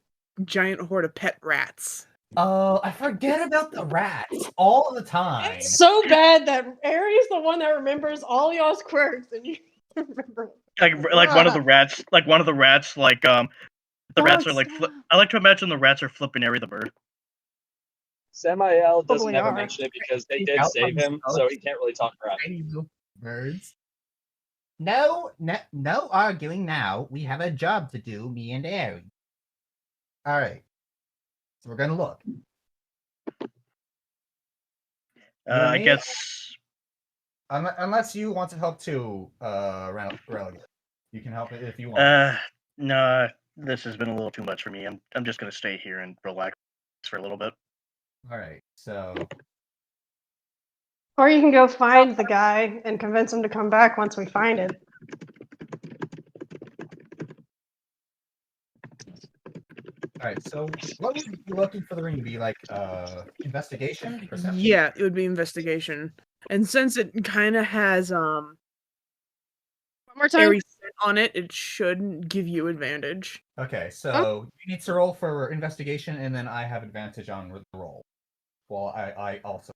Speaker 1: giant horde of pet rats.
Speaker 4: Oh, I forget about the rats all the time.
Speaker 5: It's so bad that Aries the one that remembers all y'all's quirks, and you remember.
Speaker 3: Like one of the rats, the rats are like. I like to imagine the rats are flipping Eri the bird.
Speaker 2: Samael doesn't
Speaker 5: Probably
Speaker 2: ever
Speaker 5: are.
Speaker 2: mention it because they did save him, so he can't really talk crap.
Speaker 4: Birds.
Speaker 7: No arguing now. We have a job to do, me and Eri.
Speaker 4: All right. So we're gonna look.
Speaker 3: I guess.
Speaker 4: Unless you want to help too, Relegate. You can help it if you want.
Speaker 3: No, this has been a little too much for me. I'm just gonna stay here and relax for a little bit.
Speaker 4: All right, so
Speaker 5: Or you can go find the guy and convince him to come back once we find it.
Speaker 4: all right, so what would you be looking for the ring to be like? Investigation, perception?
Speaker 1: Yeah, it would be investigation. And since it kind of has
Speaker 5: One more time.
Speaker 1: Aries on it, it should give you advantage.
Speaker 4: Okay, so you need to roll for investigation, and then I have advantage on the roll. Well, I also.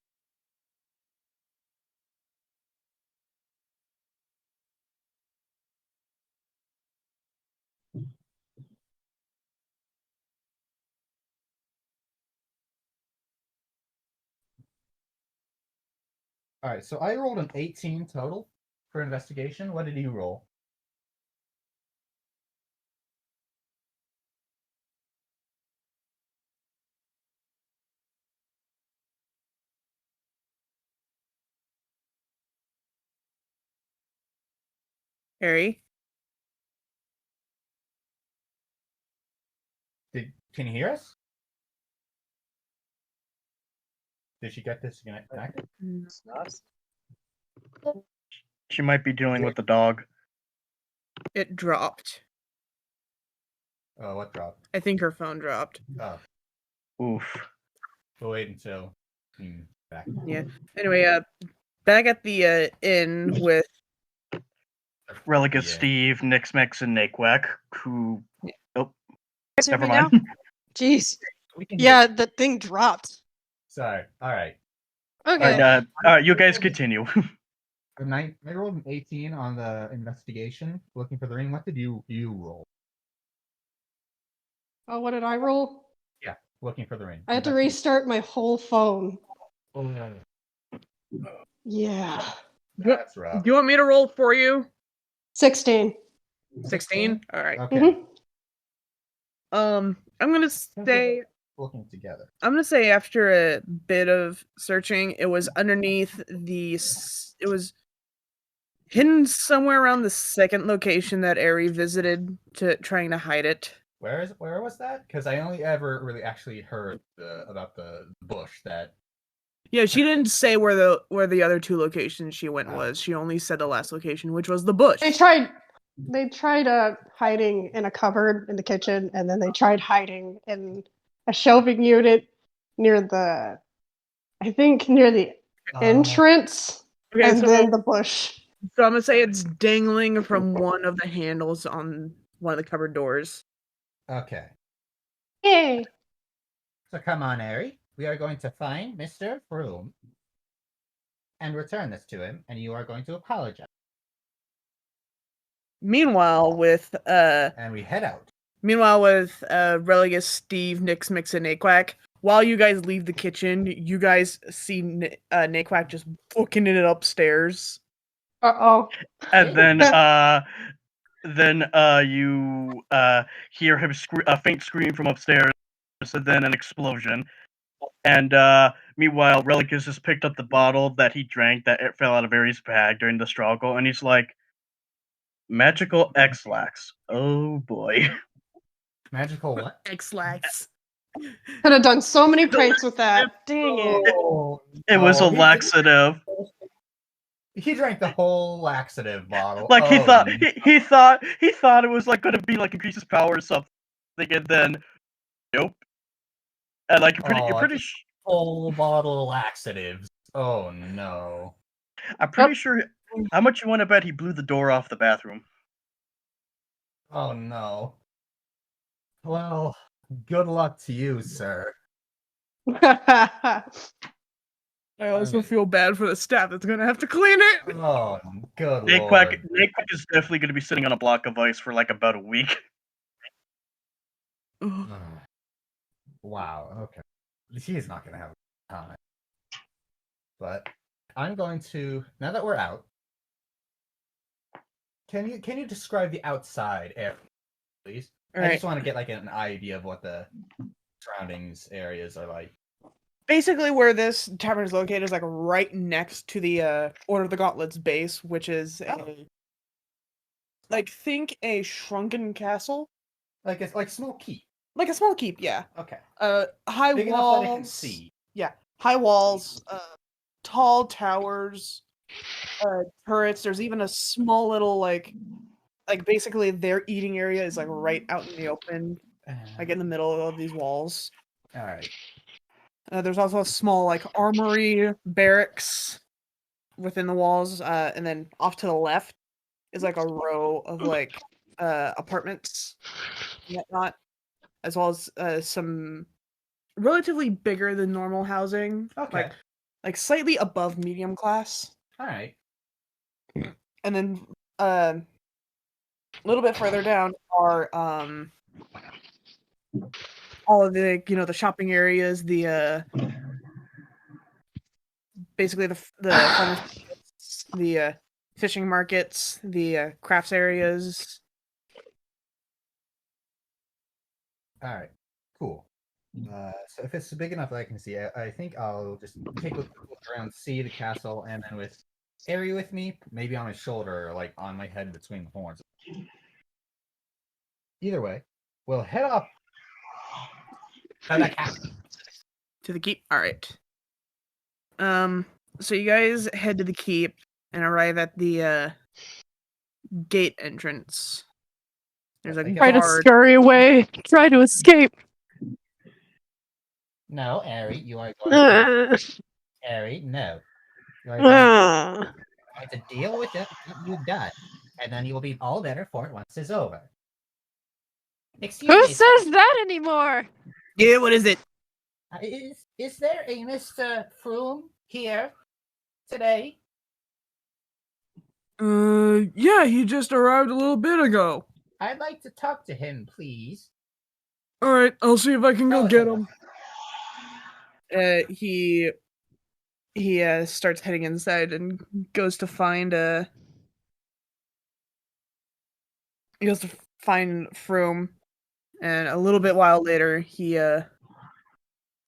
Speaker 4: All right, so I rolled an 18 total for investigation. What did you roll?
Speaker 1: Harry?
Speaker 4: Can you hear us? Did she get disconnected?
Speaker 2: It's not.
Speaker 3: She might be dealing with the dog.
Speaker 1: It dropped.
Speaker 4: Oh, what dropped?
Speaker 1: I think her phone dropped.
Speaker 4: Oh,
Speaker 3: Oof.
Speaker 4: we'll wait until back.
Speaker 1: Yeah. Anyway, back at the inn with
Speaker 3: Religus,
Speaker 4: Yeah.
Speaker 3: Steve, Nixmix, and Naquack, who. Oh,
Speaker 5: Guys hear
Speaker 3: never
Speaker 5: me now?
Speaker 3: mind.
Speaker 5: Jeez.
Speaker 4: We can
Speaker 5: Yeah, the thing dropped.
Speaker 4: Sorry. All right.
Speaker 5: Okay.
Speaker 3: All right, you guys continue.
Speaker 4: I rolled an 18 on the investigation, looking for the ring. What did you roll?
Speaker 5: Oh, what did I roll?
Speaker 4: Yeah, looking for the ring.
Speaker 5: I had to restart my whole phone.
Speaker 4: Oh, no.
Speaker 5: Yeah.
Speaker 4: That's rough.
Speaker 1: Do you want me to roll for you?
Speaker 5: 16.
Speaker 1: 16? Alright.
Speaker 4: Okay.
Speaker 5: Mhm.
Speaker 1: I'm gonna say
Speaker 4: Looking together.
Speaker 1: I'm gonna say after a bit of searching, it was underneath it was hidden somewhere around the second location that Ari visited to trying to hide it.
Speaker 4: Where was that? Because I only ever really actually heard about the bush that.
Speaker 1: Yeah, she didn't say where the other two locations she went was. She only said the last location, which was the bush.
Speaker 5: They tried hiding in a cupboard in the kitchen, and then they tried hiding in a shelving unit near the entrance,
Speaker 1: Okay,
Speaker 5: and
Speaker 1: so,
Speaker 5: then the bush.
Speaker 1: so I'm gonna say it's dangling from one of the handles on one of the cupboard doors.
Speaker 4: Okay.
Speaker 5: Yay!
Speaker 7: So come on, Ari. We are going to find Mr. Froome and return this to him, and you are going to apologize.
Speaker 1: Meanwhile, with
Speaker 4: And we head out.
Speaker 1: Religus, Steve, Nix, Mix, and Naquack, while you guys leave the kitchen, you guys see Naquack just booking it upstairs.
Speaker 5: Uh-oh.
Speaker 3: And then you hear him a faint scream from upstairs, and then an explosion. And meanwhile, Religus has picked up the bottle that he drank that it fell out of Aries' bag during the struggle, and he's like, "Magical X-Lax. Oh boy."
Speaker 4: Magical what?
Speaker 1: X-Lax.
Speaker 5: Could have done so many pranks with that. Dang it.
Speaker 3: It was a
Speaker 4: he-
Speaker 3: laxative.
Speaker 4: He drank the whole laxative bottle.
Speaker 3: Like he
Speaker 4: Oh,
Speaker 3: thought he thought it was like gonna be like increase his power or something, and then nope. And like you're pretty
Speaker 4: whole bottle of laxatives. Oh no.
Speaker 3: I'm pretty sure. How much you want to bet he blew the door off the bathroom?
Speaker 4: Oh no. Well, good luck to you, sir.
Speaker 1: I also feel bad for the staff that's gonna have to clean it.
Speaker 4: Oh, good
Speaker 3: Naquack
Speaker 4: lord.
Speaker 3: is definitely going to be sitting on a block of ice for like about a week.
Speaker 4: Wow, okay. He's not gonna have a time. But I'm going to, now that we're out, can you describe the outside area, please?
Speaker 1: All
Speaker 4: I
Speaker 1: right.
Speaker 4: just want to get like an idea of what the surroundings areas are like.
Speaker 1: basically where this tavern is located is like right next to the Order of the Gauntlet's base, which is a like think a shrunken castle,
Speaker 7: Like it's like small keep.
Speaker 1: like a small keep, yeah.
Speaker 7: Okay.
Speaker 1: High
Speaker 7: Big enough that it can
Speaker 1: walls,
Speaker 7: see.
Speaker 1: yeah, high walls, tall towers, turrets. There's even a small little like basically their eating area is like right out in the open, like in the middle of these walls.
Speaker 7: All right.
Speaker 1: There's also a small like armory barracks within the walls, and then off to the left is like a row of like apartments and whatnot, as well as some relatively bigger than normal housing,
Speaker 7: Okay.
Speaker 1: like slightly above medium class.
Speaker 7: All right.
Speaker 1: And then a little bit further down are all of the the shopping areas, the basically the farmers markets, the fishing markets, the crafts areas.
Speaker 7: All right. Cool. So if it's big enough that I can see, I think I'll just take a look around, see the castle, and then with Ari with me, maybe on my shoulder, or like on my head between the horns. Either way, we'll head up to the castle.
Speaker 1: To the keep. All right. So you guys head to the keep and arrive at the gate entrance. There's a
Speaker 5: Try to
Speaker 1: guard.
Speaker 5: scurry away. Try to escape.
Speaker 7: No, Ari, you are going to... Ari, no. You are going to deal with it what you've done, and then you will be all better for it once it's over. Excuse
Speaker 5: Who
Speaker 7: me,
Speaker 5: says that anymore?
Speaker 1: Yeah, what is it?
Speaker 7: Is there a Mr. Froome here today?
Speaker 1: Yeah, he just arrived a little bit ago.
Speaker 7: I'd like to talk to him, please.
Speaker 1: All right, I'll see if I can go
Speaker 7: Oh,
Speaker 1: get him. He starts heading inside and goes to find he goes to find Froome, and a little bit while later he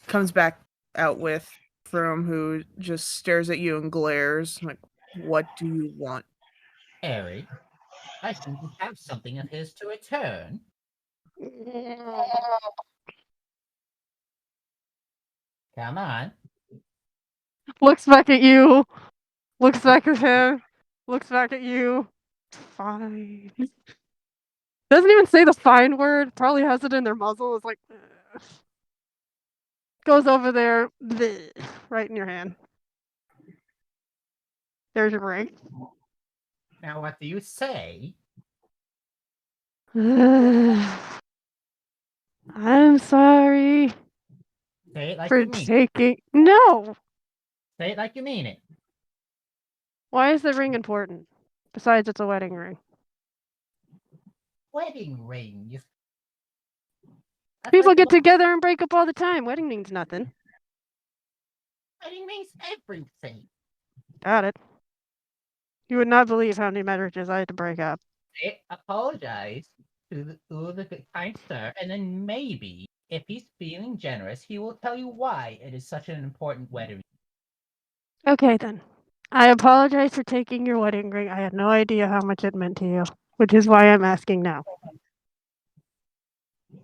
Speaker 1: comes back out with Froome, who just stares at you and glares like, "What do you want?"
Speaker 7: Ari, I think we have something of his to return. Come on.
Speaker 5: Looks back at you. Looks back at him. Looks back at you. Fine. Doesn't even say the fine word. Probably has it in their muzzle. It's like goes over there, bleh, right in your hand. There's your ring.
Speaker 7: Now, what do you say?
Speaker 5: I'm sorry
Speaker 7: Say it like
Speaker 5: for
Speaker 7: you mean it.
Speaker 5: taking. No.
Speaker 7: Say it like you mean it.
Speaker 5: Why is the ring important? Besides, it's a wedding ring.
Speaker 7: Wedding ring. That's
Speaker 5: People
Speaker 7: like
Speaker 5: get
Speaker 7: what-
Speaker 5: together and break up all the time. Wedding means nothing.
Speaker 7: Wedding means everything.
Speaker 5: Got it. You would not believe how many marriages I had to break up.
Speaker 7: Apologize to the kind sir, and then maybe, if he's feeling generous, he will tell you why it is such an important wedding.
Speaker 5: Okay, then. I apologize for taking your wedding ring. I had no idea how much it meant to you, which is why I'm asking now.
Speaker 1: I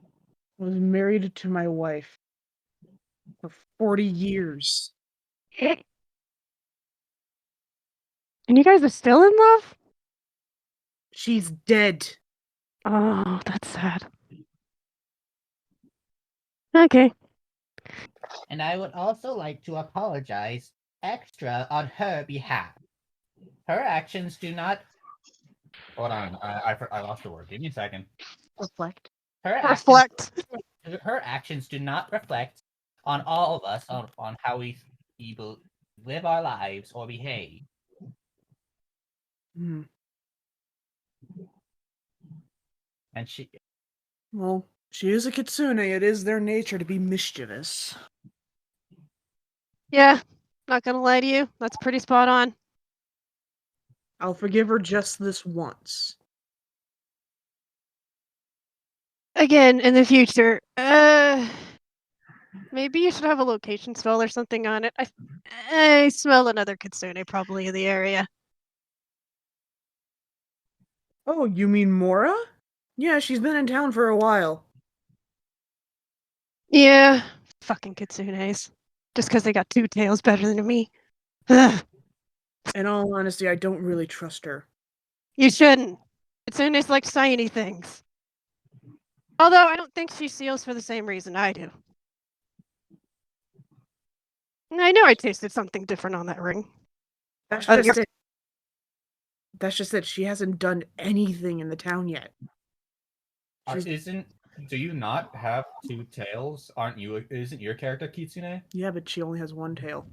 Speaker 1: was married to my wife for 40 years.
Speaker 5: And you guys are still in love?
Speaker 1: She's dead.
Speaker 5: Oh, that's sad. Okay.
Speaker 7: And I would also like to apologize extra on her behalf. Her actions do not... Hold on, I lost the word. Give me a second.
Speaker 5: Reflect.
Speaker 7: Her actions do not reflect on all of us on how we live our lives or behave.
Speaker 1: Hmm.
Speaker 7: And she...
Speaker 1: Well, she is a kitsune. It is their nature to be mischievous.
Speaker 5: Yeah, not gonna lie to you. That's pretty spot on.
Speaker 1: I'll forgive her just this once.
Speaker 5: Again, in the future. Maybe you should have a location spell or something on it. I smell another kitsune probably in the area.
Speaker 1: Oh, you mean Mora? Yeah, she's been in town for a while.
Speaker 5: Yeah, fucking kitsunes. Just because they got two tails better than me. Ugh,
Speaker 1: In all honesty, I don't really trust her.
Speaker 5: you shouldn't. Kitsunes like shiny things. Although I don't think she seals for the same reason I do. I knew I tasted something different on that ring.
Speaker 1: That's
Speaker 5: Oh,
Speaker 1: just
Speaker 5: you're-
Speaker 1: it. That's just it. She hasn't done anything in the town yet.
Speaker 4: Do you not have two tails? Isn't your character Kitsune?
Speaker 1: Yeah, but she only has one tail.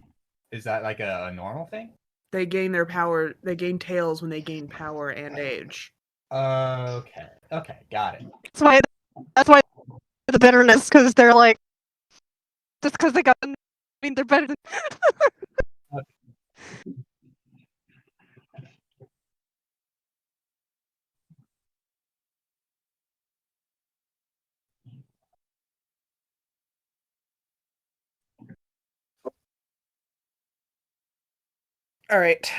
Speaker 4: Is that like a normal thing?
Speaker 1: They gain their power. They gain tails when they gain power and age.
Speaker 4: Okay, got it.
Speaker 5: That's why the bitterness, because they're like, just because they got, I mean, they're better than.
Speaker 1: All right.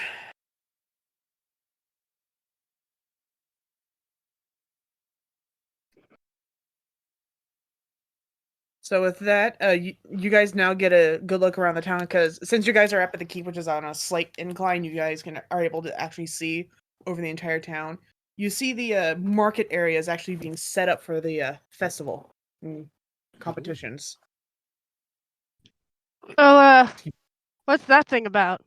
Speaker 1: So with that, you guys now get a good look around the town because since you guys are up at the keep, which is on a slight incline, you guys are able to actually see over the entire town. You see the market area is actually being set up for the festival and competitions.
Speaker 5: Oh, what's that thing about?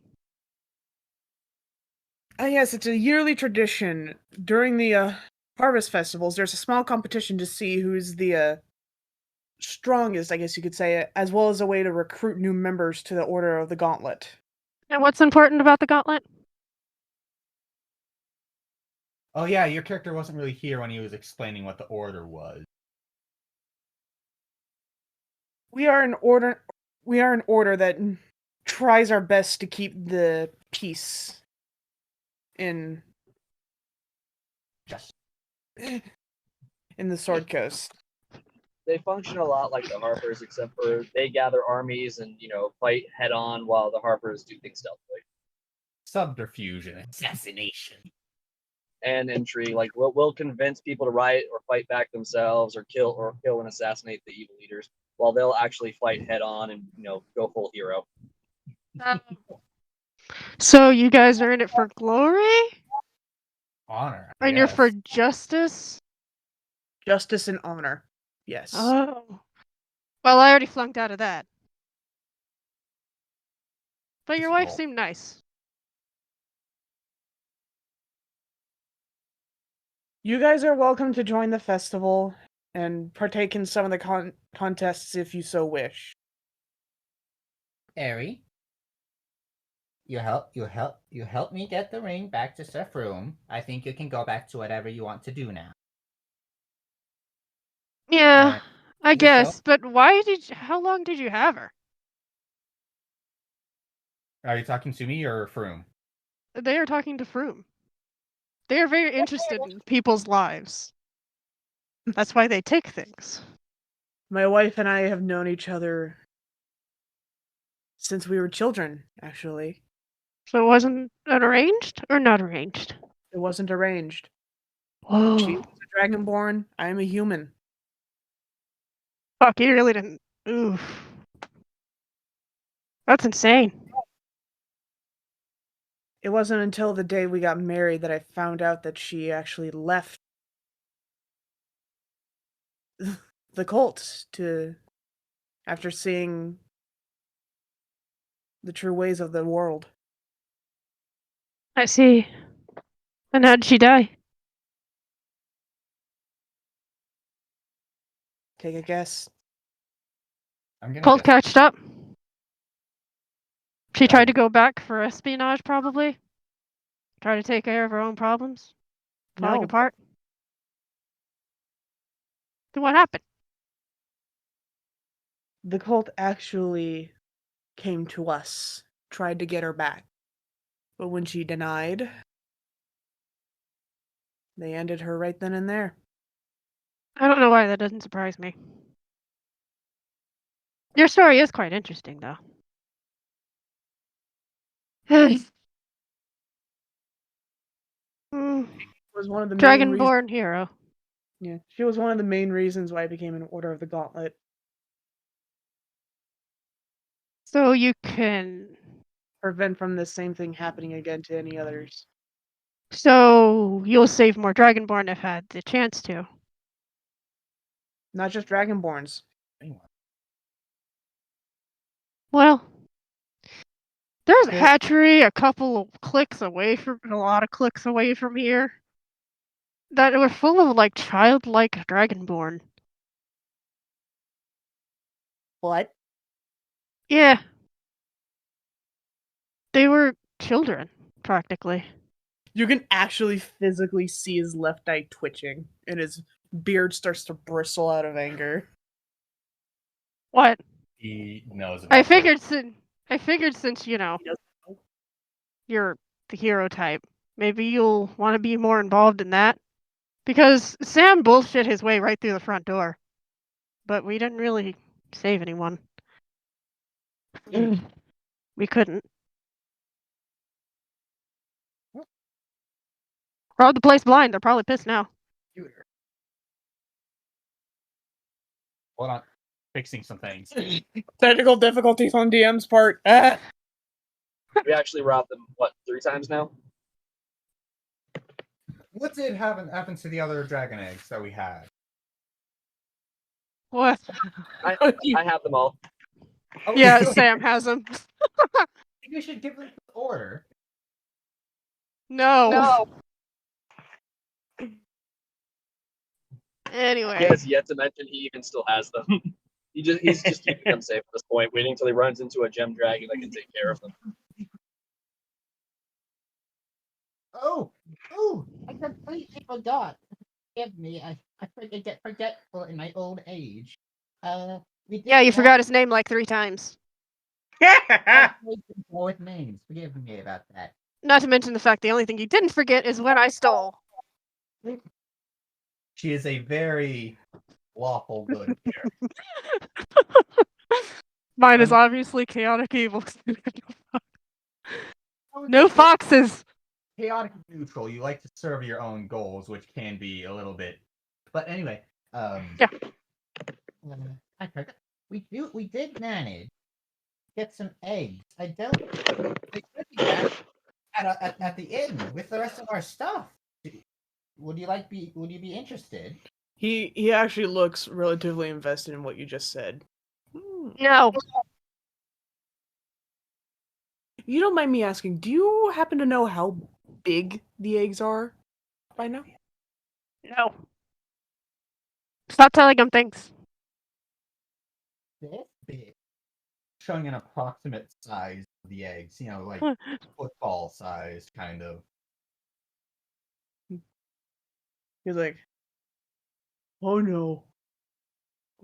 Speaker 1: Yes, it's a yearly tradition. During the harvest festivals, there's a small competition to see who's the strongest, I guess you could say, as well as a way to recruit new members to the Order of the Gauntlet.
Speaker 5: And what's important about the gauntlet?
Speaker 4: Oh yeah, your character wasn't really here when he was explaining what the order was.
Speaker 1: We are an order. We are an order that tries our best to keep the peace in
Speaker 4: Just
Speaker 1: in the Sword Coast.
Speaker 2: They function a lot like the Harpers, except for they gather armies and fight head on, while the Harpers do things stealthily
Speaker 4: subterfuge and assassination.
Speaker 2: and intrigue. Like we'll convince people to riot or fight back themselves, or kill and assassinate the evil leaders, while they'll actually fight head on and go full hero.
Speaker 5: So you guys are in it for glory?
Speaker 4: Honor.
Speaker 5: And you're for justice?
Speaker 1: Justice and honor. Yes.
Speaker 5: Oh. Well, I already flunked out of that. But your wife seemed nice.
Speaker 1: You guys are welcome to join the festival and partake in some of the contests if you so wish.
Speaker 7: Eri, you help me get the ring back to Seth Room. I think you can go back to whatever you want to do now.
Speaker 5: Yeah, I
Speaker 7: you
Speaker 5: guess. But how long did you have her?
Speaker 4: Are you talking to me or Froome?
Speaker 5: They are talking to Froome. They are very interested in people's lives. That's why they take things.
Speaker 1: My wife and I have known each other since we were children, actually.
Speaker 5: So it wasn't arranged or not arranged?
Speaker 1: It wasn't arranged.
Speaker 5: Whoa.
Speaker 1: She was a dragonborn. I am a human.
Speaker 5: Fuck, you really didn't. Oof. That's insane.
Speaker 1: It wasn't until the day we got married that I found out that she actually left the cult after seeing the true ways of the world.
Speaker 5: I see. And how'd she die?
Speaker 1: Take a guess.
Speaker 4: I'm gonna
Speaker 5: Cult
Speaker 4: guess.
Speaker 5: catched up. She tried to go back for espionage, probably. Try to take care of her own problems. Falling
Speaker 1: No.
Speaker 5: apart. Then what happened?
Speaker 1: The cult actually came to us, tried to get her back. But when she denied, they ended her right then and there.
Speaker 5: I don't know why that doesn't surprise me. Your story is quite interesting, though. Mm,
Speaker 1: Was one of the main reasons.
Speaker 5: Dragonborn hero.
Speaker 1: Yeah, she was one of the main reasons why I became an Order of the Gauntlet.
Speaker 5: So you can.
Speaker 1: Prevent from the same thing happening again to any others.
Speaker 5: So you'll save more Dragonborn if had the chance to.
Speaker 1: Not just Dragonborns.
Speaker 5: Well, there's a
Speaker 1: Okay.
Speaker 5: hatchery a couple of clicks away from, a lot of clicks away from here, that were full of like childlike Dragonborn.
Speaker 7: What?
Speaker 5: Yeah. They were children, practically.
Speaker 1: You can actually physically see his left eye twitching, and his beard starts to bristle out of anger.
Speaker 5: What?
Speaker 4: He knows about
Speaker 5: I
Speaker 4: this.
Speaker 5: figured since, you know,
Speaker 1: He doesn't know.
Speaker 5: you're the hero type, maybe you'll want to be more involved in that. Because Sam bullshit his way right through the front door. But we didn't really save anyone. We couldn't. Robbed the place blind. They're probably pissed now.
Speaker 4: Hold on. Fixing some things.
Speaker 1: Technical difficulties on DM's part. Ah.
Speaker 2: We actually robbed them, what, 3 times now?
Speaker 4: What did happen to the other dragon eggs that we had?
Speaker 5: What?
Speaker 2: I have them all.
Speaker 4: Oh,
Speaker 5: Yeah,
Speaker 4: so-
Speaker 5: Sam has them.
Speaker 4: You should give them the order.
Speaker 5: No. Anyway.
Speaker 2: He has yet to mention he even still has them. He's just keeping them safe at this point, waiting until he runs into a gem dragon that can take care of them.
Speaker 7: Oh, I completely forgot. Forgive me, I get forgetful in my old age. We did
Speaker 5: Yeah, you
Speaker 7: not
Speaker 5: forgot his name like 3 times.
Speaker 7: go with names. Forgive me about that.
Speaker 5: Not to mention the fact the only thing you didn't forget is when I stole.
Speaker 4: She is a very lawful good character.
Speaker 5: Mine is obviously chaotic evil. No foxes.
Speaker 4: Chaotic neutral. You like to serve your own goals, which can be a little bit. But anyway,
Speaker 5: Yeah.
Speaker 7: I forgot. We did manage to get some eggs. I don't. They could be back at the inn with the rest of our stuff. Would you be interested?
Speaker 1: He actually looks relatively invested in what you just said.
Speaker 5: No.
Speaker 1: You don't mind me asking, do you happen to know how big the eggs are by now?
Speaker 5: No. Stop telling him things.
Speaker 7: This big.
Speaker 4: showing an approximate size of the eggs, you know, like football sized, kind of.
Speaker 1: He's like, oh no.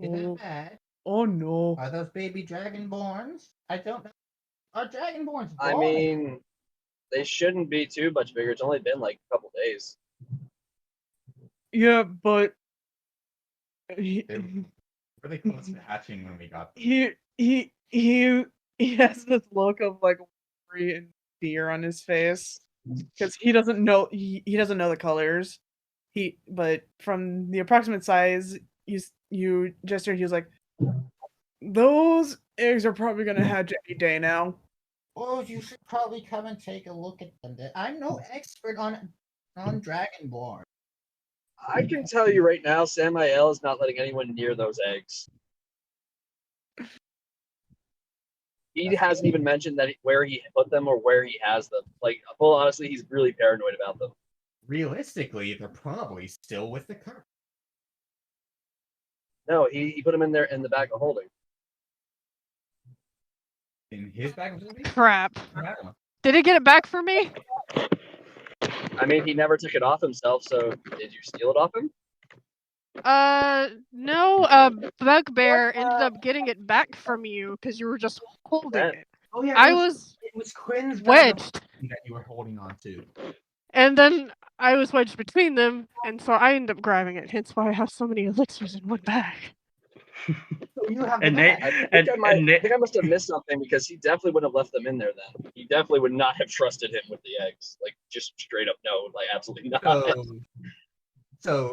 Speaker 7: Is
Speaker 1: Oh,
Speaker 7: that bad?
Speaker 1: oh no.
Speaker 7: Are those baby dragonborns? I don't know. Are dragonborns born?
Speaker 2: I mean, they shouldn't be too much bigger. It's only been like a couple days.
Speaker 1: Yeah, but he
Speaker 4: Really close to hatching when we got them.
Speaker 1: he has this look of like worry and fear on his face because he doesn't know he doesn't know the colors. But from the approximate size you just heard, he was like, those eggs are probably gonna hatch any day now.
Speaker 7: Well, you should probably come and take a look at them. I'm no expert on dragonborn.
Speaker 2: I can tell you right now, Samael is not letting anyone near those eggs. He hasn't even mentioned that where he put them or where he has them. Like, well, honestly, he's really paranoid about them.
Speaker 4: Realistically, they're probably still with the cart.
Speaker 2: No, he put them in there in the bag of holding.
Speaker 4: In his bag of holding?
Speaker 5: Crap.
Speaker 4: Crap.
Speaker 5: Did he get it back for me?
Speaker 2: I mean, he never took it off himself, so did you steal it off him?
Speaker 5: No, Bugbear ended up getting it back from you because you were just holding
Speaker 2: That-
Speaker 5: it.
Speaker 4: Oh yeah,
Speaker 5: I was
Speaker 4: it was Quinn's bag of
Speaker 5: wedged,
Speaker 4: holding that you were holding on to.
Speaker 5: and then I was wedged between them, and so I ended up grabbing it, hence why I have so many elixirs in one bag.
Speaker 4: You have
Speaker 3: And
Speaker 4: the
Speaker 3: Nate,
Speaker 4: bag.
Speaker 2: I think I must have missed something because he definitely wouldn't have left them in there then. He definitely would not have trusted him with the eggs. Like, just straight up no, like, absolutely not.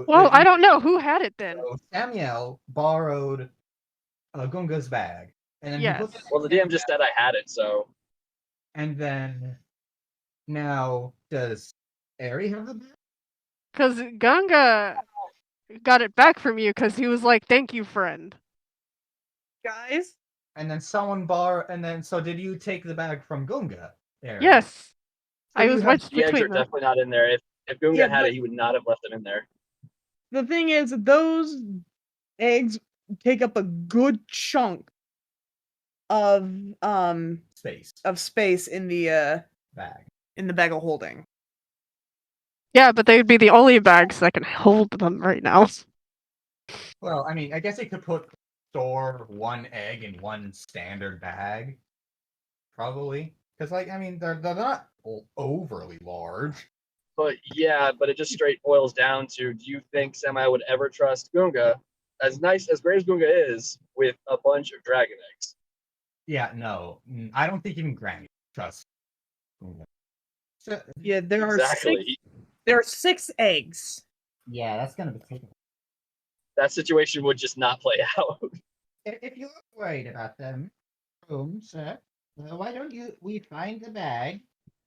Speaker 5: Well, I don't know who had it then.
Speaker 4: So Samuel borrowed Gunga's bag, and then he
Speaker 5: Yes.
Speaker 4: put it
Speaker 2: Well, the DM just said I had it, so.
Speaker 4: And then now, does Ari have the bag?
Speaker 5: Because Gunga got it back from you because he was like, "Thank you, friend."
Speaker 1: Guys,
Speaker 4: And then so did you take the bag from Gunga? Ari?
Speaker 5: Yes.
Speaker 4: So
Speaker 5: I
Speaker 4: you
Speaker 5: was
Speaker 4: have-
Speaker 5: wedged
Speaker 2: The eggs are
Speaker 5: between them.
Speaker 2: definitely not in there. If Gunga
Speaker 1: Yeah,
Speaker 2: had
Speaker 1: but-
Speaker 2: it, he would not have left them in there.
Speaker 1: the thing is, those eggs take up a good chunk of
Speaker 4: Space
Speaker 1: in the
Speaker 4: bag.
Speaker 1: bag of holding.
Speaker 5: Yeah, but they would be the only bags that can hold them right now.
Speaker 4: Well, I mean, I guess you could store one egg in one standard bag, probably, because like I mean they're not overly large.
Speaker 2: But yeah, but it just straight boils down to: do you think Semi would ever trust Gunga, as great as Gunga is, with a bunch of dragon eggs?
Speaker 4: Yeah, no, I don't think even Granny trusts. Gunga. So,
Speaker 1: Yeah, there
Speaker 2: Exactly.
Speaker 1: are 6 eggs.
Speaker 7: Yeah, that's gonna be taken.
Speaker 2: That situation would just not play out.
Speaker 7: If you're worried about them, sir, why don't we find the bag?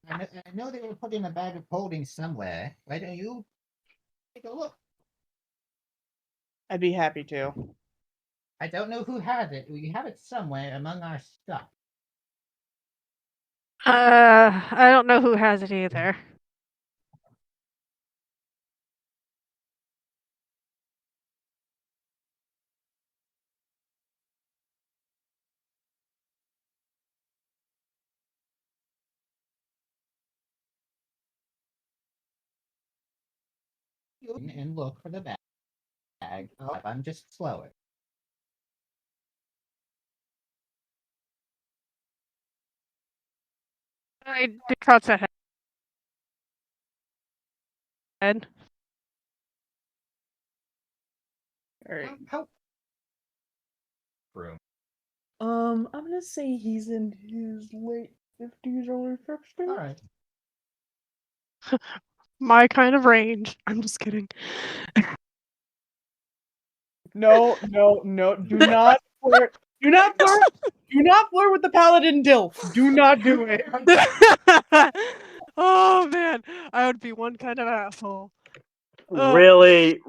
Speaker 7: I know they were put in a bag of holding somewhere. Why don't you take a look?
Speaker 1: I'd be happy to.
Speaker 7: I don't know who has it. We have it somewhere among our stuff.
Speaker 5: I don't know who has it either.
Speaker 7: And look for the bag. Oh, I'm just slower.
Speaker 5: I did cross ahead.
Speaker 1: All right.
Speaker 4: how room?
Speaker 1: I'm gonna say he's in his late 50s, early 60s.
Speaker 7: All right.
Speaker 5: My kind of range. I'm just kidding.
Speaker 1: No, do not flirt. Do not flirt. Do not flirt with the paladin Dilf. Do not do it.
Speaker 5: Oh man, I would be one kind of asshole.
Speaker 3: Really?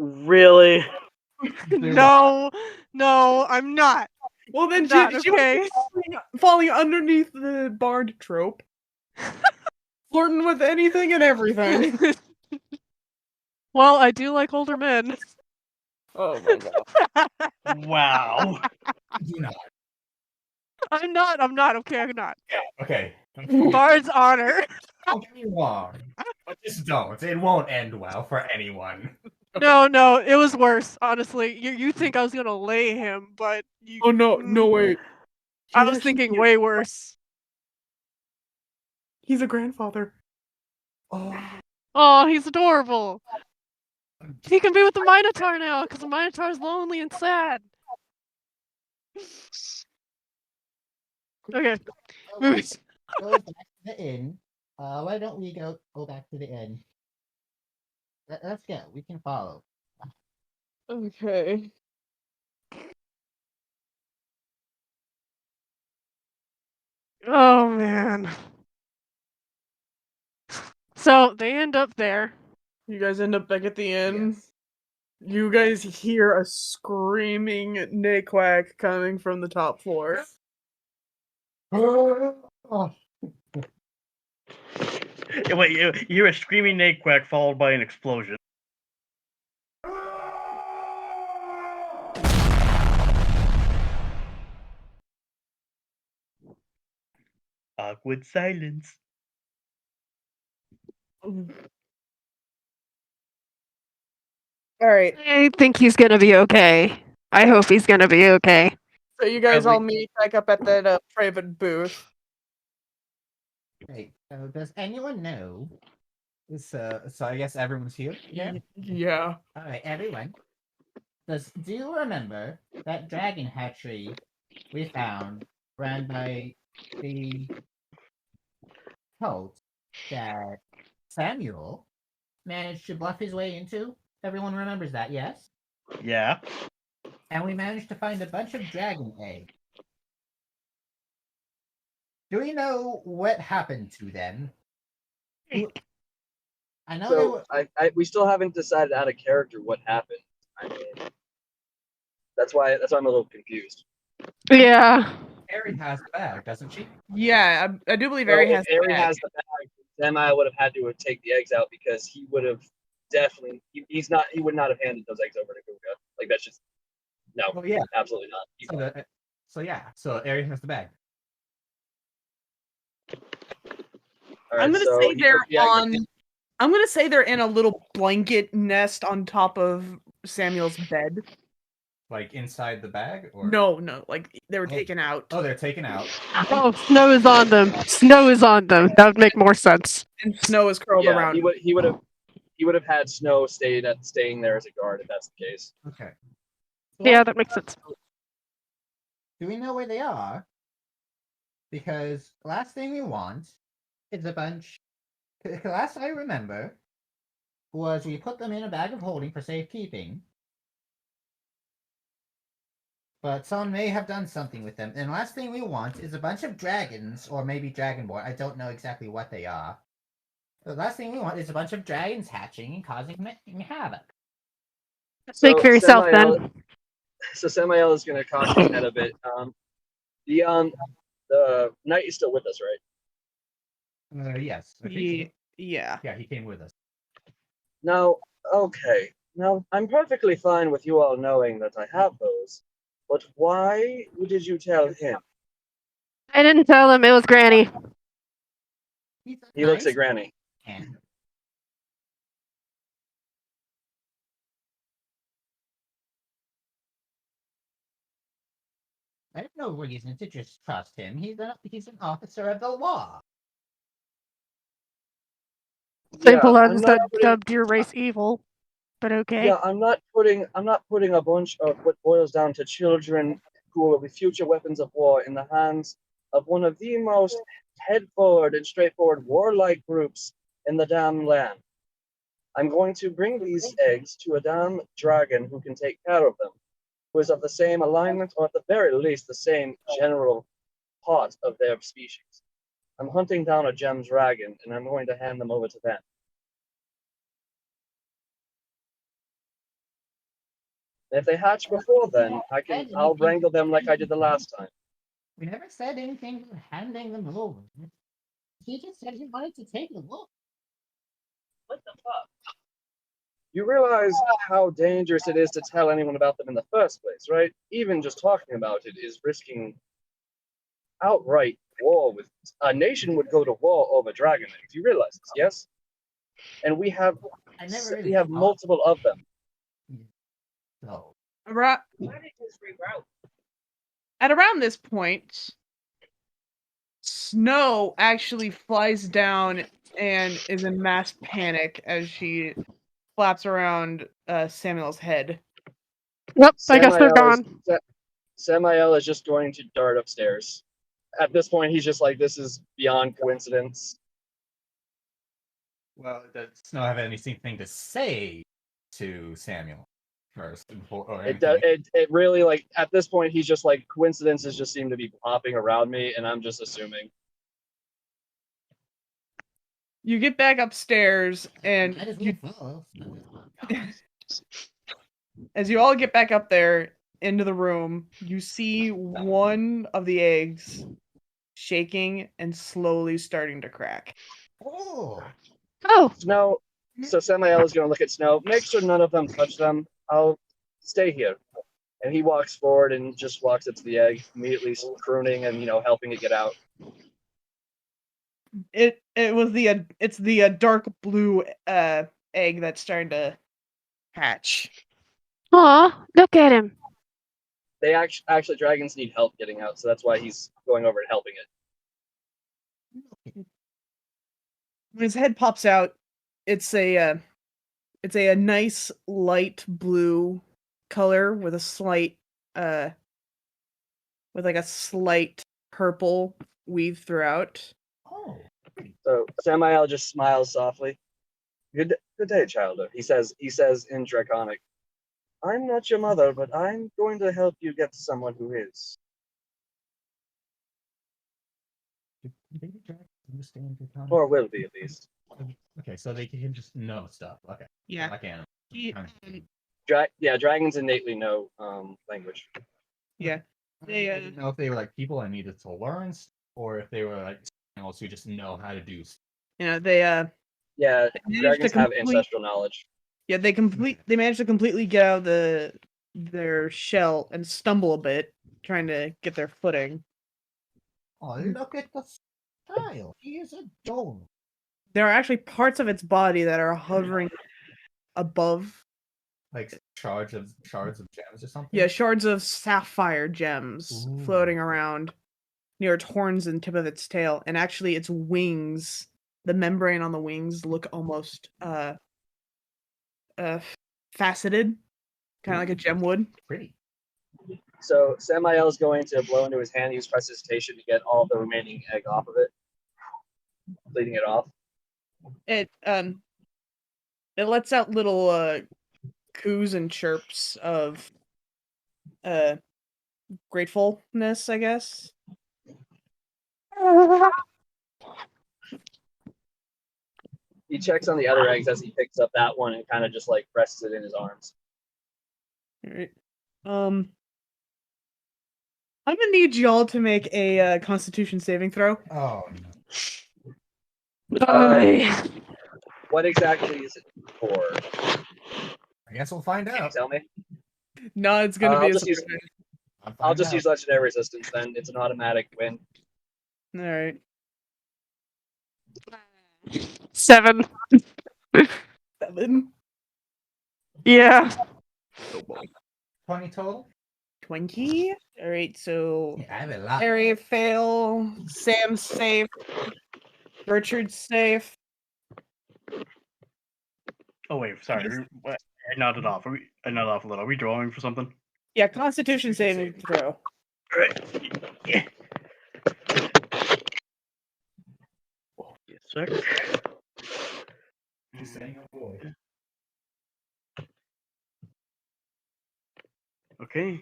Speaker 5: No, I'm not.
Speaker 1: Well, then
Speaker 5: Not
Speaker 1: she would
Speaker 5: okay.
Speaker 1: be falling underneath the bard trope. Flirting with anything and everything.
Speaker 5: Well, I do like older men.
Speaker 1: Oh my god.
Speaker 3: Wow.
Speaker 4: Do not.
Speaker 5: I'm not. Okay, I'm not.
Speaker 4: Okay.
Speaker 5: Bard's honor.
Speaker 4: Don't get me wrong. But just don't. It won't end well for anyone.
Speaker 5: No, it was worse. Honestly, you think I was gonna lay him, but you.
Speaker 1: Oh no, wait.
Speaker 5: I was thinking way worse.
Speaker 1: He's a grandfather.
Speaker 5: Oh, he's adorable. He can be with the Minotaur now, because the Minotaur's lonely and sad. Okay. Moving.
Speaker 7: Go back to the inn. Why don't we go back to the inn? Let's go. We can follow.
Speaker 1: Okay.
Speaker 5: Oh man. So they end up there.
Speaker 1: You guys end up back at the inn.
Speaker 4: Yes.
Speaker 1: You guys hear a screaming Naquack coming from the top floor.
Speaker 3: Wait, you hear a screaming Naquack followed by an explosion. Awkward silence.
Speaker 1: Alright,
Speaker 5: I think he's gonna be okay. I hope he's gonna be okay.
Speaker 1: so you guys
Speaker 3: Every-
Speaker 1: all meet back up at that private booth.
Speaker 7: Great. So does anyone know?
Speaker 4: So I guess everyone's here.
Speaker 7: Yeah.
Speaker 1: Yeah.
Speaker 7: All right, everyone. Do you remember that dragon hatchery we found ran by the cult that Samuel managed to bluff his way into. Everyone remembers that, yes?
Speaker 3: Yeah.
Speaker 7: And we managed to find a bunch of dragon eggs. Do we know what happened to them? I know they
Speaker 2: So
Speaker 7: were.
Speaker 2: we still haven't decided out of character what happened. I mean, that's why I'm a little confused.
Speaker 5: Yeah.
Speaker 4: Harry has the bag, doesn't she?
Speaker 1: Yeah, I do believe
Speaker 2: Well,
Speaker 1: Ari
Speaker 2: if
Speaker 1: has the
Speaker 2: Ari
Speaker 1: bag.
Speaker 2: has the bag, then I would have had to take the eggs out because he would have definitely he would not have handed those eggs over to Guga. Like that's just no,
Speaker 4: Oh yeah.
Speaker 2: absolutely not.
Speaker 4: So Harry has the bag.
Speaker 2: All
Speaker 1: I'm
Speaker 2: right,
Speaker 1: gonna
Speaker 2: so
Speaker 1: say
Speaker 2: he
Speaker 1: they're
Speaker 2: took the eggs.
Speaker 1: on. I'm gonna say they're in a little blanket nest on top of Samuel's bed.
Speaker 4: Like inside the bag, or
Speaker 1: No, like they were
Speaker 4: Oh.
Speaker 1: taken out,
Speaker 4: oh, they're taken out.
Speaker 5: Oh, snow is on them. Snow is on them. That would make more sense.
Speaker 1: and snow is curled
Speaker 2: Yeah,
Speaker 1: around.
Speaker 2: he would have had Snow staying there as a guard if that's the case.
Speaker 4: Okay.
Speaker 5: Yeah, that makes sense.
Speaker 7: Do we know where they are? Because last thing we want is a bunch. Last I remember was we put them in a bag of holding for safekeeping. But someone may have done something with them. And last thing we want is a bunch of dragons, or maybe dragonborn. I don't know exactly what they are. The last thing we want is a bunch of dragons hatching and causing havoc.
Speaker 5: Speak for yourself,
Speaker 2: Samael-
Speaker 5: then.
Speaker 2: So Samael is going to cock his head a bit. The knight is still with us, right?
Speaker 4: Yes. I think so.
Speaker 1: Yeah.
Speaker 4: Yeah, he came with us.
Speaker 2: Now, okay. Now, I'm perfectly fine with you all knowing that I have those. But why did you tell him?
Speaker 5: I didn't tell him it was Granny.
Speaker 7: He's a
Speaker 2: He looks
Speaker 7: nice
Speaker 2: at Granny.
Speaker 7: man. I have no reason to just trust him. He's an officer of the law.
Speaker 5: Simple
Speaker 2: I'm
Speaker 5: as
Speaker 2: not
Speaker 5: that
Speaker 2: putting-
Speaker 5: dubbed your race evil. But okay.
Speaker 2: Yeah, I'm not putting a bunch of what boils down to children who will be future weapons of war in the hands of one of the most head-forward and straightforward warlike groups in the damn land. I'm going to bring these eggs to a damn dragon who can take care of them, who is of the same alignment, or at the very least, the same general part of their species. I'm hunting down a gem dragon, and I'm going to hand them over to them. And if they hatch before then, I'll wrangle them like I did the last time.
Speaker 7: We never said anything about handing them over. He just said he wanted to take a look.
Speaker 2: What the fuck? You realize how dangerous it is to tell anyone about them in the first place, right? Even just talking about it is risking outright war with a nation would go to war over dragon eggs. You realize this, yes? And we have
Speaker 7: I never really
Speaker 2: we have
Speaker 7: thought
Speaker 2: multiple of them.
Speaker 7: so.
Speaker 1: Why did this reroute? At around this point, Snow actually flies down and is in mass panic as she flaps around Samuel's head.
Speaker 5: Yep, I guess they're gone.
Speaker 2: Samael is just going to dart upstairs. At this point, he's just like, this is beyond coincidence.
Speaker 4: Well, does Snow have anything to say to Samuel first? Or
Speaker 2: It really, like, at this point, he's just like, coincidences just seem to be popping around me, and I'm just assuming.
Speaker 1: You get back upstairs, and
Speaker 7: Might as
Speaker 1: you,
Speaker 7: well follow.
Speaker 1: as you all get back up there into the room, you see one of the eggs shaking and slowly starting to crack.
Speaker 7: Oh,
Speaker 5: Oh,
Speaker 2: Snow, so Samael is going to look at Snow, make sure none of them touch them. I'll stay here. And he walks forward and just walks up to the egg, immediately crooning and, helping it get out.
Speaker 1: It's the dark blue egg that's starting to hatch.
Speaker 5: aw, look at him.
Speaker 2: They actually dragons need help getting out, so that's why he's going over and helping it.
Speaker 1: When his head pops out, it's a nice light blue color with a slight with like a slight purple weave throughout.
Speaker 7: Oh, pretty.
Speaker 2: So Samael just smiles softly. Good day, child. He says in Draconic. I'm not your mother, but I'm going to help you get to someone who is.
Speaker 4: Do baby dragons understand Draconic?
Speaker 2: Or will be, at least.
Speaker 4: Okay, so they can just know stuff. Okay.
Speaker 1: Yeah.
Speaker 4: Like animals.
Speaker 1: He-
Speaker 2: Dragons innately know language.
Speaker 1: Yeah.
Speaker 4: I
Speaker 1: They
Speaker 4: didn't know if they were like people that needed to learn, or if they were like animals who just know how to do stuff.
Speaker 1: they
Speaker 2: Yeah,
Speaker 1: managed to
Speaker 2: dragons have
Speaker 1: complete-
Speaker 2: ancestral knowledge.
Speaker 1: Yeah, they managed to completely get out of their shell and stumble a bit, trying to get their footing.
Speaker 7: Oh, look at the style. He is adorable.
Speaker 1: There are actually parts of its body that are hovering above.
Speaker 4: Like shards of gems or something.
Speaker 1: Yeah, shards of sapphire gems
Speaker 4: Ooh.
Speaker 1: floating around near its horns and tip of its tail, and actually its wings, the membrane on the wings look almost faceted, kind of like a gem would.
Speaker 4: Pretty.
Speaker 2: So Samael is going to blow into his hand, use prestidigitation to get all the remaining egg off of it, bleeding it off.
Speaker 1: It lets out little coos and chirps of gratefulness, I guess.
Speaker 2: He checks on the other eggs as he picks up that one and kind of just like rests it in his arms.
Speaker 1: All right. I'm gonna need y'all to make a Constitution saving throw.
Speaker 4: Oh
Speaker 2: What exactly is it for?
Speaker 4: I guess we'll find
Speaker 2: Can you
Speaker 4: out.
Speaker 2: tell me?
Speaker 1: No, it's gonna
Speaker 2: I'll
Speaker 1: be a
Speaker 2: just use-
Speaker 1: surprise.
Speaker 2: I'll just use legendary resistance then. It's an automatic win.
Speaker 1: All right.
Speaker 5: 7.
Speaker 1: 7.
Speaker 5: Yeah.
Speaker 4: 20 total.
Speaker 1: 20. All right. So
Speaker 4: Yeah, I have a lot.
Speaker 1: Harry fail. Sam's safe. Gertrude's safe.
Speaker 3: Oh wait, sorry. I nodded off. I nodded off a little. Are we drawing for something?
Speaker 1: Yeah, Constitution saving throw.
Speaker 3: Yeah. Yes, sir.
Speaker 4: Just saying, oh boy.
Speaker 3: Okay.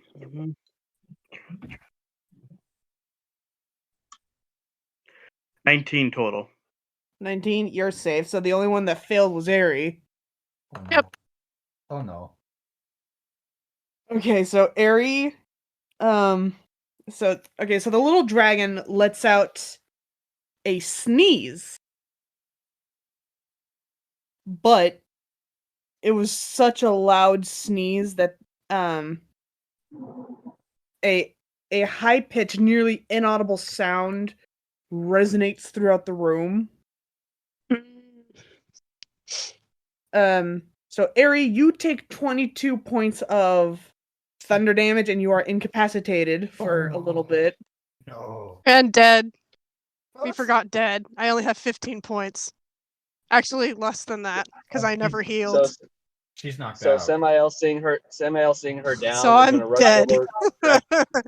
Speaker 3: 19 total.
Speaker 1: 19. You're safe. So the only one that failed was Ari.
Speaker 4: Oh, no.
Speaker 5: Yep.
Speaker 4: Oh no.
Speaker 1: Okay, so Ari, so the little dragon lets out a sneeze, but it was such a loud sneeze that a high pitched, nearly inaudible sound resonates throughout the room. So Ari, you take 22 points of thunder damage and you are incapacitated for a little bit.
Speaker 4: No.
Speaker 5: And dead. We forgot dead. I only have 15 points. Actually, less than that, because I never healed.
Speaker 4: She's knocked
Speaker 2: So
Speaker 4: out.
Speaker 2: Samael seeing her down
Speaker 5: So
Speaker 2: is
Speaker 5: I'm
Speaker 2: gonna rush
Speaker 5: dead.
Speaker 2: forward.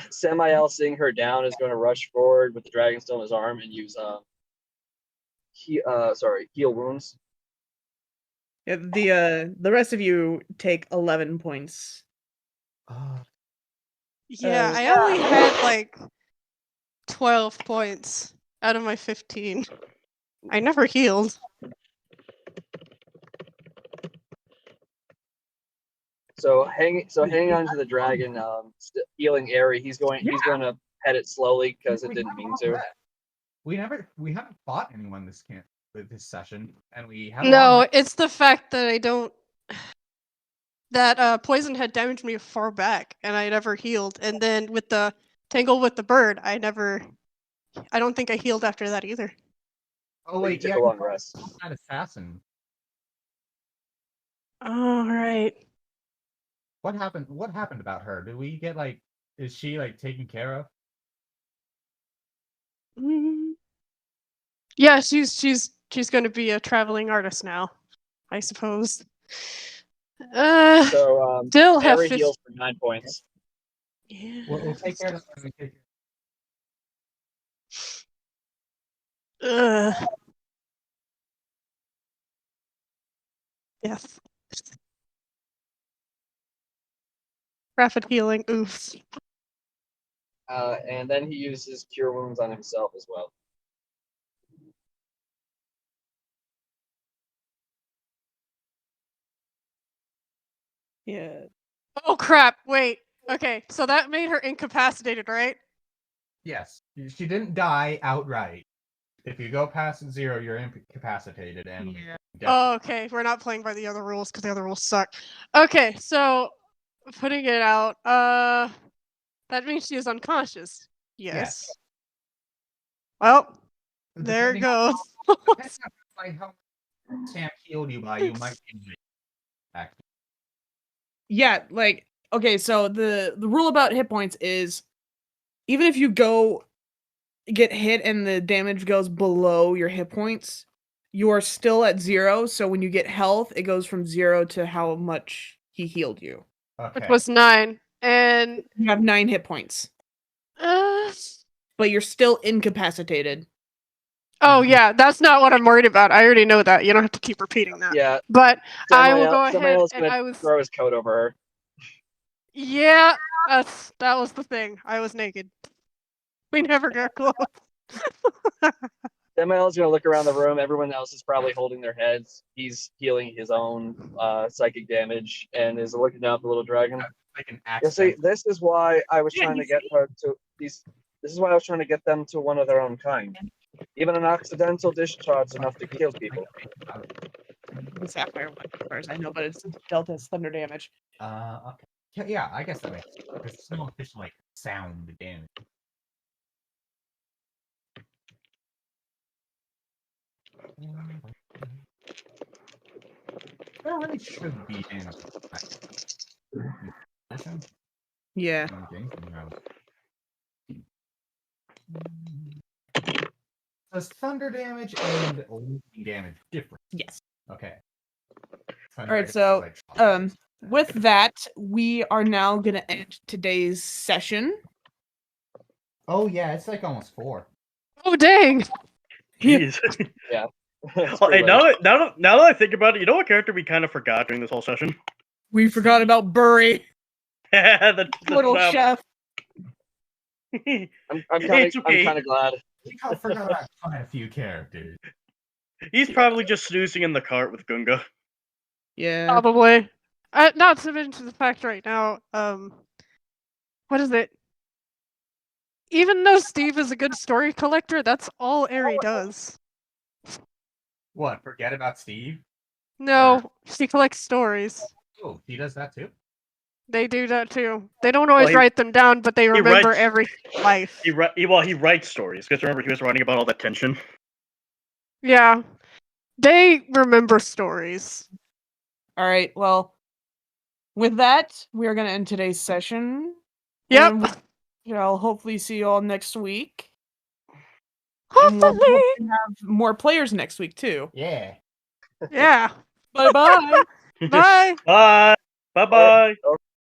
Speaker 2: Samael seeing her down is going to rush forward with the dragon still in his arm and use heal wounds.
Speaker 1: Yeah, the rest of you take 11 points.
Speaker 5: Yeah, I only had like 12 points out of my 15. I never healed.
Speaker 2: So hang on to the dragon, healing Airy. He's going to pet it slowly because it didn't mean to.
Speaker 4: We haven't fought anyone this session, and we have.
Speaker 5: No, it's the fact that I don't. That poison had damaged me far back, and I never healed. And then with the tangle with the bird, I don't think I healed after that either.
Speaker 4: Oh wait,
Speaker 2: took
Speaker 4: yeah,
Speaker 2: a long rest.
Speaker 4: That assassin.
Speaker 5: All right.
Speaker 4: What happened? What happened about her? Do we get like? Is she like taken care of?
Speaker 5: Yeah, she's going to be a traveling artist now, I suppose.
Speaker 2: So
Speaker 5: Still have
Speaker 2: Harry
Speaker 5: 50.
Speaker 2: heals for 9 points.
Speaker 5: Yeah.
Speaker 4: We'll take care of that. We'll take care.
Speaker 5: Yes. Rapid healing. Oof.
Speaker 2: And then he uses Cure Wounds on himself as well.
Speaker 1: Yeah.
Speaker 5: Oh crap! Wait. Okay, so that made her incapacitated, right?
Speaker 4: Yes, she didn't die outright. If you go past 0, you're incapacitated, and
Speaker 1: Yeah.
Speaker 5: Oh, okay. We're not playing by the other rules because the other rules suck. Okay, so putting it out. That means she is unconscious. Yes. Well, there it
Speaker 4: Depending
Speaker 5: goes.
Speaker 4: depending on like how Sam healed you by, you might be back.
Speaker 1: Yeah, like okay, so the rule about hit points is even if you get hit and the damage goes below your hit points, you are still at 0, so when you get health, it goes from 0 to how much he healed you.
Speaker 5: Which
Speaker 4: Okay.
Speaker 5: was 9. And
Speaker 1: You have 9 hit points,
Speaker 5: uh
Speaker 1: but you're still incapacitated.
Speaker 5: oh yeah, that's not what I'm worried about. I already know that. You don't have to keep repeating that.
Speaker 2: Yeah,
Speaker 5: But I will go ahead
Speaker 2: Samael's
Speaker 5: and
Speaker 2: gonna
Speaker 5: I was
Speaker 2: throw his coat over her.
Speaker 5: yeah, that was the thing. I was naked. We never got close.
Speaker 2: Samael's gonna look around the room. Everyone else is probably holding their heads. He's healing his own psychic damage and is looking down at the little dragon.
Speaker 4: Like an
Speaker 2: You see,
Speaker 4: accident.
Speaker 2: this is why I was
Speaker 1: Yeah,
Speaker 2: trying
Speaker 1: you
Speaker 2: to get her to these. This is why I was trying to get them to one of their own kind. Even an accidental discharge is enough to kill people.
Speaker 1: The sapphire one, as far as I know, but it's Delta's thunder damage.
Speaker 4: Okay. Yeah, I guess that makes sense. Because it's no official like sound damage. There really should be damage.
Speaker 1: Yeah.
Speaker 4: Does thunder damage and lightning damage different?
Speaker 1: Yes.
Speaker 4: Okay.
Speaker 1: All right, so with that, we are now gonna end today's session.
Speaker 7: Oh yeah, it's like almost 4.
Speaker 5: Oh dang!
Speaker 3: Jeez.
Speaker 2: It's
Speaker 3: Well, hey,
Speaker 2: pretty late.
Speaker 3: now that I think about it, you know what character we kind of forgot during this whole session?
Speaker 1: We forgot about Burry,
Speaker 3: the
Speaker 1: little chef.
Speaker 2: I'm
Speaker 3: It's okay.
Speaker 2: kind of glad.
Speaker 4: I forgot about quite a few characters.
Speaker 3: He's probably just snoozing in the cart with Gunga.
Speaker 1: Yeah.
Speaker 5: Probably. Not to mention the fact right now, what is it? Even though Steve is a good story collector, that's all Aerie does.
Speaker 4: What? Forget about Steve?
Speaker 5: No, she collects stories.
Speaker 4: Oh, he does that too?
Speaker 5: They do that too. They don't always
Speaker 3: he-
Speaker 5: write them down, but they remember
Speaker 3: writes-
Speaker 5: every life.
Speaker 3: He writes stories because remember he was writing about all that tension.
Speaker 5: Yeah. They remember stories.
Speaker 1: All right. Well, with that, we are gonna end today's session.
Speaker 5: Yep.
Speaker 1: And I'll hopefully see you all next week. And we'll
Speaker 5: Hopefully.
Speaker 1: have more players next week too.
Speaker 7: Yeah.
Speaker 5: Yeah.
Speaker 1: Bye bye.
Speaker 5: Bye.
Speaker 3: Bye. Bye. Bye.